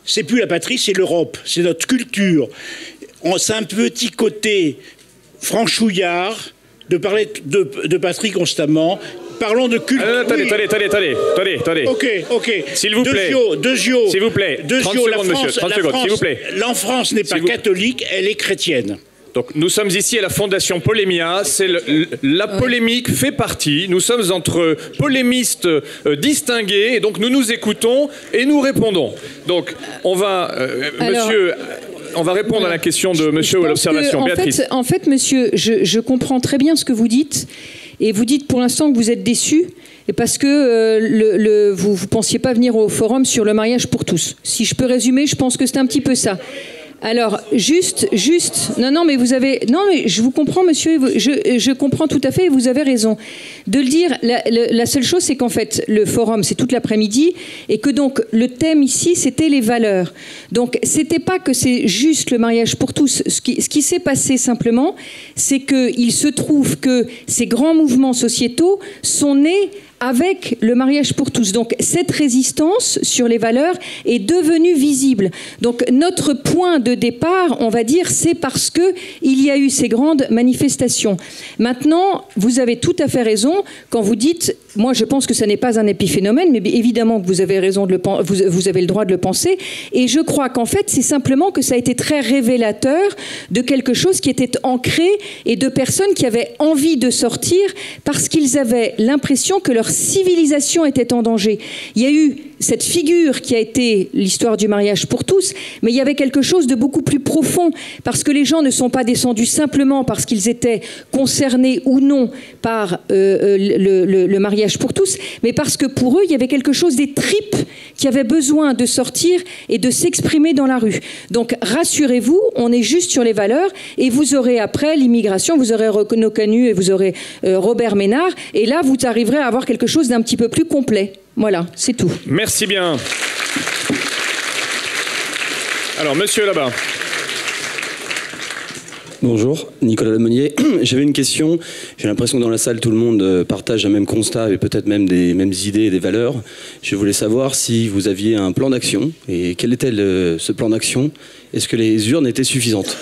c'est plus la patrie, c'est l'Europe, c'est notre culture. C'est un petit côté franchouillard de parler de patrie constamment. Parlons de culture. Attendez. Ok. S'il vous plaît. S'il vous plaît. 30 secondes, monsieur. 30 secondes, s'il vous plaît. La France n'est pas catholique, elle est chrétienne. Donc, nous sommes ici à la Fondation Polémia. La polémique fait partie. Nous sommes entre polémistes distingués. Et donc, nous nous écoutons et nous répondons. Donc, on va... monsieur... On va répondre à la question de monsieur ou à l'observation. Béatrice. En fait, monsieur, je comprends très bien ce que vous dites. Et vous dites pour l'instant que vous êtes déçu et parce que vous ne pensiez pas venir au forum sur le mariage pour tous. Si je peux résumer, je pense que c'est un petit peu ça. Alors, juste, non, mais vous avez, non, mais je vous comprends, monsieur, je comprends tout à fait et vous avez raison de le dire. La seule chose, c'est qu'en fait, le forum, c'est toute l'après-midi et que donc, le thème ici, c'était les valeurs. Donc, c'était pas que c'est juste le mariage pour tous. Ce qui s'est passé simplement, c'est qu'il se trouve que ces grands mouvements sociétaux sont nés avec le mariage pour tous. Donc cette résistance sur les valeurs est devenue visible. Donc notre point de départ, on va dire, c'est parce que il y a eu ces grandes manifestations. Maintenant, vous avez tout à fait raison quand vous dites, moi je pense que ça n'est pas un épiphénomène, mais évidemment que vous avez raison de vous avez le droit de le penser. Et je crois qu'en fait, c'est simplement que ça a été très révélateur de quelque chose qui était ancré et de personnes qui avaient envie de sortir parce qu'ils avaient l'impression que leur civilisation était en danger. Il y a eu cette figure qui a été l'histoire du mariage pour tous, mais il y avait quelque chose de beaucoup plus profond, parce que les gens ne sont pas descendus simplement parce qu'ils étaient concernés ou non par le mariage pour tous, mais parce que pour eux, il y avait quelque chose des tripes qui avaient besoin de sortir et de s'exprimer dans la rue. Donc rassurez-vous, on est juste sur les valeurs, et vous aurez après l'immigration, vous aurez Renaud Camus et vous aurez Robert Ménard, et là vous arriverez à avoir quelque chose d'un petit peu plus complet. Voilà, c'est tout. Merci bien. Alors, monsieur là-bas. Bonjour, Nicolas Lemonnier. J'avais une question. J'ai l'impression que dans la salle, tout le monde partage un même constat et peut-être même des mêmes idées et des valeurs. Je voulais savoir si vous aviez un plan d'action et quel était ce plan d'action. Est-ce que les urnes étaient suffisantes ?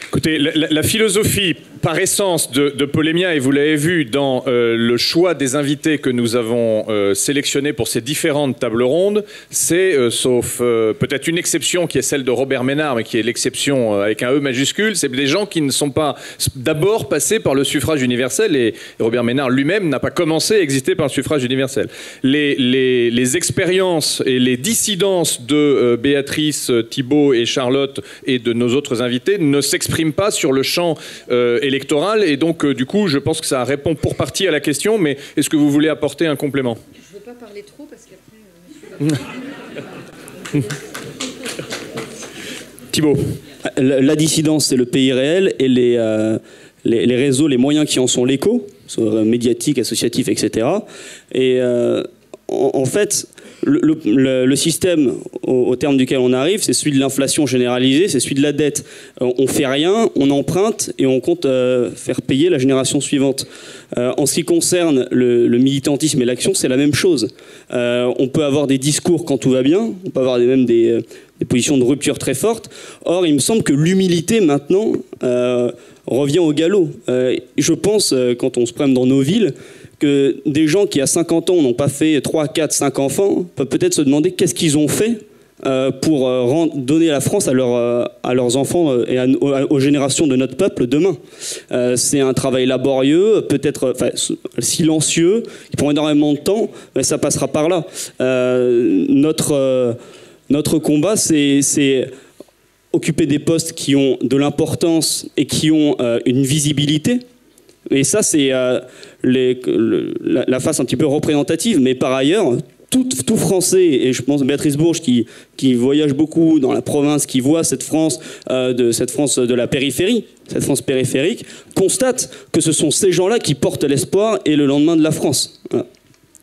Écoutez, la philosophie par essence de Polémia, et vous l'avez vu dans le choix des invités que nous avons sélectionnés pour ces différentes tables rondes, c'est, sauf peut-être une exception qui est celle de Robert Ménard, mais qui est l'exception avec un E majuscule, c'est des gens qui ne sont pas d'abord passés par le suffrage universel, et Robert Ménard lui-même n'a pas commencé à exister par le suffrage universel. Les expériences et les dissidences de Béatrice, Thibault et Charlotte et de nos autres invités ne s'expriment pas sur le champ électoral, et donc du coup je pense que ça répond pour partie à la question, mais est-ce que vous voulez apporter un complément ? Je ne veux pas parler trop parce qu'après... Thibault. La dissidence, c'est le pays réel, et les réseaux, les moyens qui en sont l'écho, médiatiques, associatifs, etc. Et en fait, le système au terme duquel on arrive, c'est celui de l'inflation généralisée, c'est celui de la dette. On fait rien, on emprunte et on compte faire payer la génération suivante. En ce qui concerne le militantisme et l'action, c'est la même chose. On peut avoir des discours quand tout va bien, on peut avoir même des positions de rupture très fortes. Or, il me semble que l'humilité, maintenant, revient au galop. Je pense, quand on se promène dans nos villes, que des gens qui, à 50 ans, n'ont pas fait 3, 4, 5 enfants, peuvent peut-être se demander qu'est-ce qu'ils ont fait pour donner la France à leurs enfants et aux générations de notre peuple demain. C'est un travail laborieux, peut-être silencieux, qui prend énormément de temps, mais ça passera par là. Notre combat, c'est occuper des postes qui ont de l'importance et qui ont une visibilité. Et ça, c'est la face un petit peu représentative. Mais par ailleurs, tout Français, et je pense Béatrice Bourges qui voyage beaucoup dans la province, qui voit cette France de la périphérie, cette France périphérique, constate que ce sont ces gens-là qui portent l'espoir et le lendemain de la France. Voilà.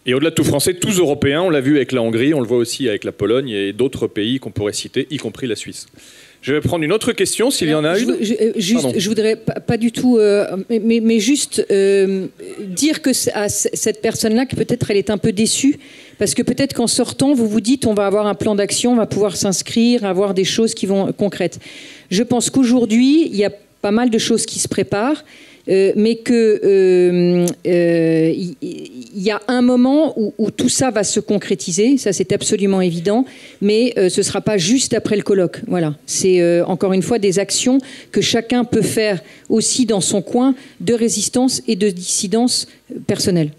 Et au-delà de tout français, tous européens, on l'a vu avec la Hongrie, on le voit aussi avec la Pologne et d'autres pays qu'on pourrait citer, y compris la Suisse. Je vais prendre une autre question, s'il y en a une. Je voudrais pas du tout, mais juste dire que à cette personne-là, que peut-être elle est un peu déçue, parce que peut-être qu'en sortant, vous vous dites on va avoir un plan d'action, on va pouvoir s'inscrire, avoir des choses qui vont concrètes. Je pense qu'aujourd'hui, il y a pas mal de choses qui se préparent. Mais qu'il y a un moment où tout ça va se concrétiser, ça c'est absolument évident, mais ce ne sera pas juste après le colloque. Voilà. C'est encore une fois des actions que chacun peut faire aussi dans son coin de résistance et de dissidence personnelle.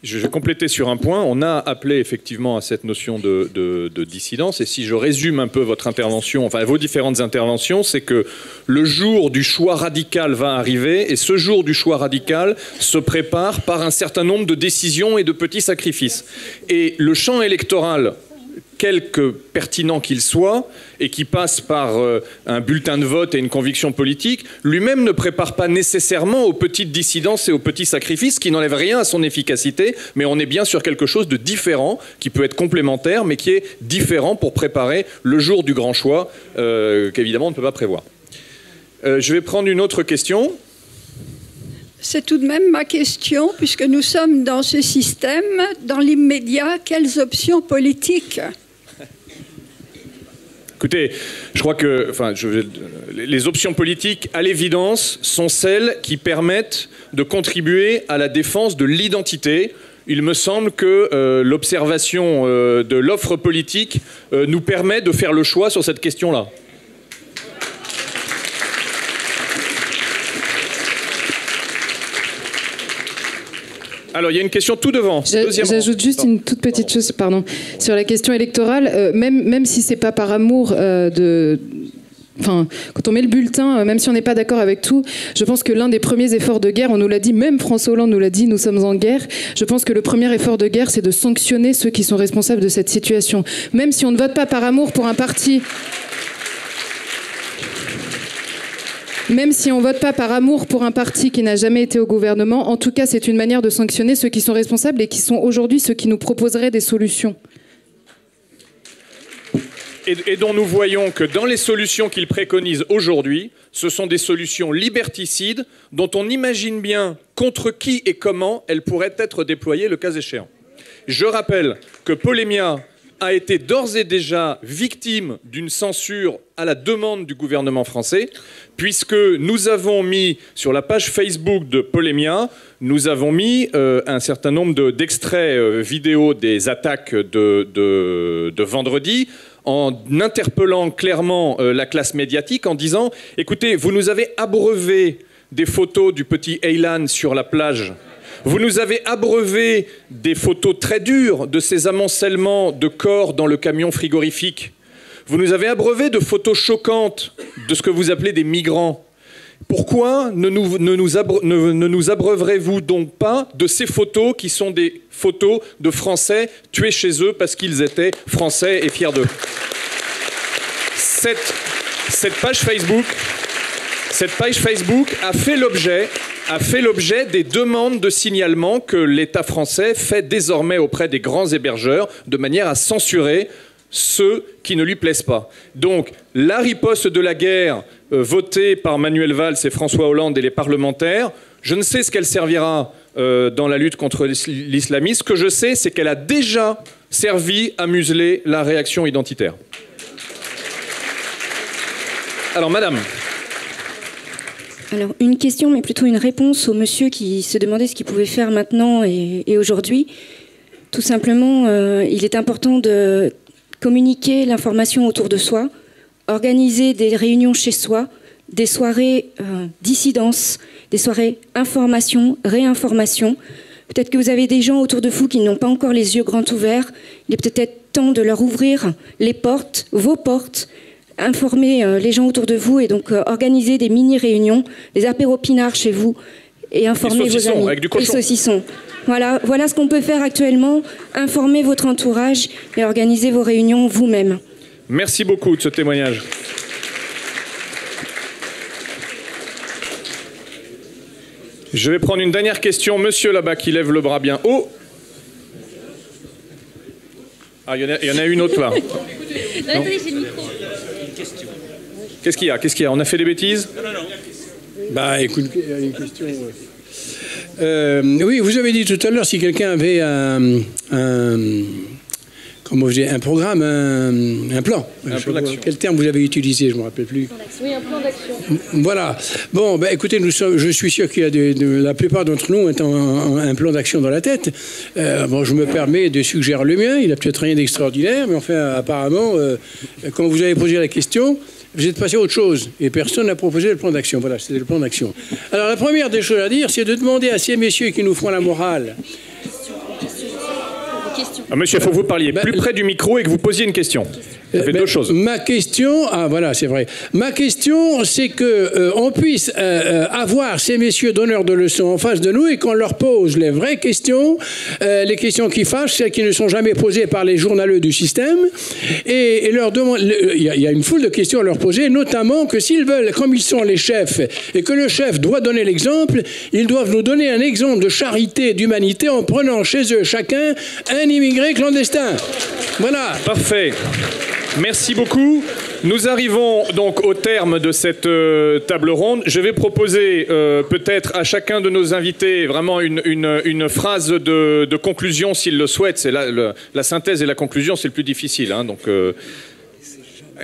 Je vais compléter sur un point. On a appelé effectivement à cette notion de dissidence. Et si je résume un peu votre intervention, enfin vos différentes interventions, c'est que le jour du choix radical va arriver. Et ce jour du choix radical se prépare par un certain nombre de décisions et de petits sacrifices. Et le champ électoral, quelque pertinent qu'il soit, et qui passe par un bulletin de vote et une conviction politique, lui-même ne prépare pas nécessairement aux petites dissidences et aux petits sacrifices, qui n'enlèvent rien à son efficacité, mais on est bien sur quelque chose de différent, qui peut être complémentaire, mais qui est différent pour préparer le jour du grand choix, qu'évidemment on ne peut pas prévoir. Je vais prendre une autre question. C'est tout de même ma question, puisque nous sommes dans ce système, dans l'immédiat, quelles options politiques ? Écoutez, je crois que les options politiques, à l'évidence, sont celles qui permettent de contribuer à la défense de l'identité. Il me semble que l'observation de l'offre politique nous permet de faire le choix sur cette question-là. Alors, il y a une question tout devant. J'ajoute juste une toute petite chose, pardon, sur la question électorale. Même si c'est pas par amour Enfin, quand on met le bulletin, même si on n'est pas d'accord avec tout, je pense que l'un des premiers efforts de guerre, on nous l'a dit, même François Hollande nous l'a dit, nous sommes en guerre. Je pense que le premier effort de guerre, c'est de sanctionner ceux qui sont responsables de cette situation. Même si on ne vote pas par amour pour un parti... Même si on ne vote pas par amour pour un parti qui n'a jamais été au gouvernement, en tout cas, c'est une manière de sanctionner ceux qui sont responsables et qui sont aujourd'hui ceux qui nous proposeraient des solutions. Et dont nous voyons que dans les solutions qu'ils préconisent aujourd'hui, ce sont des solutions liberticides dont on imagine bien contre qui et comment elles pourraient être déployées le cas échéant. Je rappelle que Polémia a été d'ores et déjà victime d'une censure à la demande du gouvernement français, puisque nous avons mis sur la page Facebook de Polémia, nous avons mis un certain nombre d'extraits vidéo des attaques de vendredi, en interpellant clairement la classe médiatique, en disant « Écoutez, vous nous avez abreuvé des photos du petit Aylan sur la plage. Vous nous avez abreuvé des photos très dures de ces amoncellements de corps dans le camion frigorifique. Vous nous avez abreuvé de photos choquantes de ce que vous appelez des migrants. Pourquoi ne nous abreuverez-vous donc pas de ces photos qui sont des photos de Français tués chez eux parce qu'ils étaient Français et fiers d'eux » Cette page Facebook a fait l'objet des demandes de signalement que l'État français fait désormais auprès des grands hébergeurs de manière à censurer ceux qui ne lui plaisent pas. Donc, la riposte de la guerre votée par Manuel Valls et François Hollande et les parlementaires, je ne sais ce qu'elle servira dans la lutte contre l'islamisme. Ce que je sais, c'est qu'elle a déjà servi à museler la réaction identitaire. Alors, madame. Alors, une question, mais plutôt une réponse au monsieur qui se demandait ce qu'il pouvait faire maintenant et aujourd'hui. Tout simplement, il est important de communiquer l'information autour de soi, organiser des réunions chez soi, des soirées dissidence, des soirées information, réinformation. Peut-être que vous avez des gens autour de vous qui n'ont pas encore les yeux grands ouverts. Il est peut-être temps de leur ouvrir les portes, vos portes, informer les gens autour de vous et donc organiser des mini-réunions, des apéros-pinards chez vous et informer vos amis. Avec du cochon. Et saucissons. Voilà ce qu'on peut faire actuellement. Informer votre entourage et organiser vos réunions vous-même. Merci beaucoup de ce témoignage. Je vais prendre une dernière question. Monsieur là-bas qui lève le bras bien haut. Ah, il y en a une autre là. Qu'est-ce qu'il y a? On a fait des bêtises? Non. Bah, écoute, une question. Oui, vous avez dit tout à l'heure si quelqu'un avait un programme, un plan. Quel terme vous avez utilisé? Je ne me rappelle plus. Oui, un plan d'action. Voilà. Bon, ben, écoutez, je suis sûr qu'il y a la plupart d'entre nous ont un plan d'action dans la tête. Je me permets de suggérer le mien. Il n'a peut-être rien d'extraordinaire, mais enfin, apparemment, quand vous avez posé la question, vous êtes passé à autre chose. Et personne n'a proposé le plan d'action. Voilà, c'était le plan d'action. Alors, la première des choses à dire, c'est de demander à ces messieurs qui nous font la morale. Ah, monsieur, il faut que vous parliez plus près du micro et que vous posiez une question. Ça fait deux choses. Ma question, voilà, c'est vrai. Ma question, c'est que on puisse avoir ces messieurs donneurs de leçons en face de nous et qu'on leur pose les vraies questions, les questions qui fâchent, celles qui ne sont jamais posées par les journaleux du système, et leur demande. Il y a une foule de questions à leur poser, notamment que s'ils veulent, comme ils sont les chefs, et que le chef doit donner l'exemple, ils doivent nous donner un exemple de charité, d'humanité, en prenant chez eux chacun un immigré clandestin. Voilà. Parfait. Merci beaucoup. Nous arrivons donc au terme de cette table ronde. Je vais proposer peut-être à chacun de nos invités vraiment une phrase de conclusion s'il le souhaite. C'est la synthèse et la conclusion, c'est le plus difficile. Hein, donc,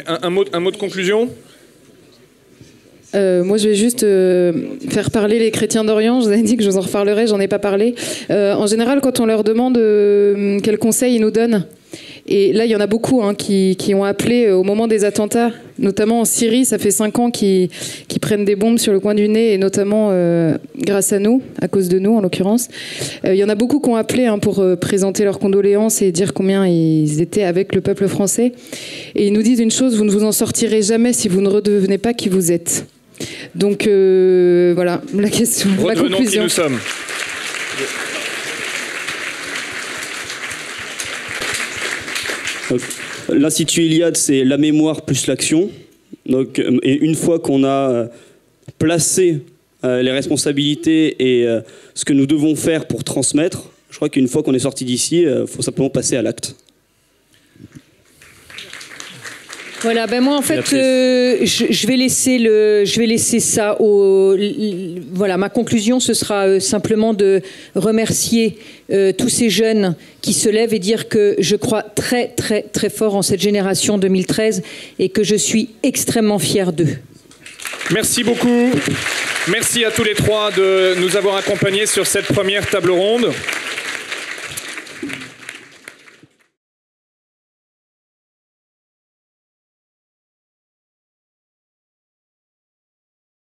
un mot de conclusion. Moi, je vais juste faire parler les chrétiens d'Orient. Je vous avais dit que je vous en reparlerai, j'en ai pas parlé. En général, quand on leur demande quels conseils ils nous donnent, et là, il y en a beaucoup qui ont appelé au moment des attentats, notamment en Syrie. Ça fait 5 ans qu'ils prennent des bombes sur le coin du nez, et notamment grâce à nous, à cause de nous en l'occurrence. Il y en a beaucoup qui ont appelé pour présenter leurs condoléances et dire combien ils étaient avec le peuple français. Et ils nous disent une chose: vous ne vous en sortirez jamais si vous ne redevenez pas qui vous êtes. Donc voilà la question, la conclusion. Redevenons qui nous sommes. L'Institut Iliade, c'est la mémoire plus l'action. Donc, et une fois qu'on a placé les responsabilités et ce que nous devons faire pour transmettre, je crois qu'une fois qu'on est sorti d'ici, il faut simplement passer à l'acte. Voilà, moi en fait, je vais laisser ça voilà, ma conclusion, ce sera simplement de remercier tous ces jeunes qui se lèvent et dire que je crois très très très fort en cette génération 2013 et que je suis extrêmement fière d'eux. Merci beaucoup. Merci à tous les trois de nous avoir accompagnés sur cette première table ronde.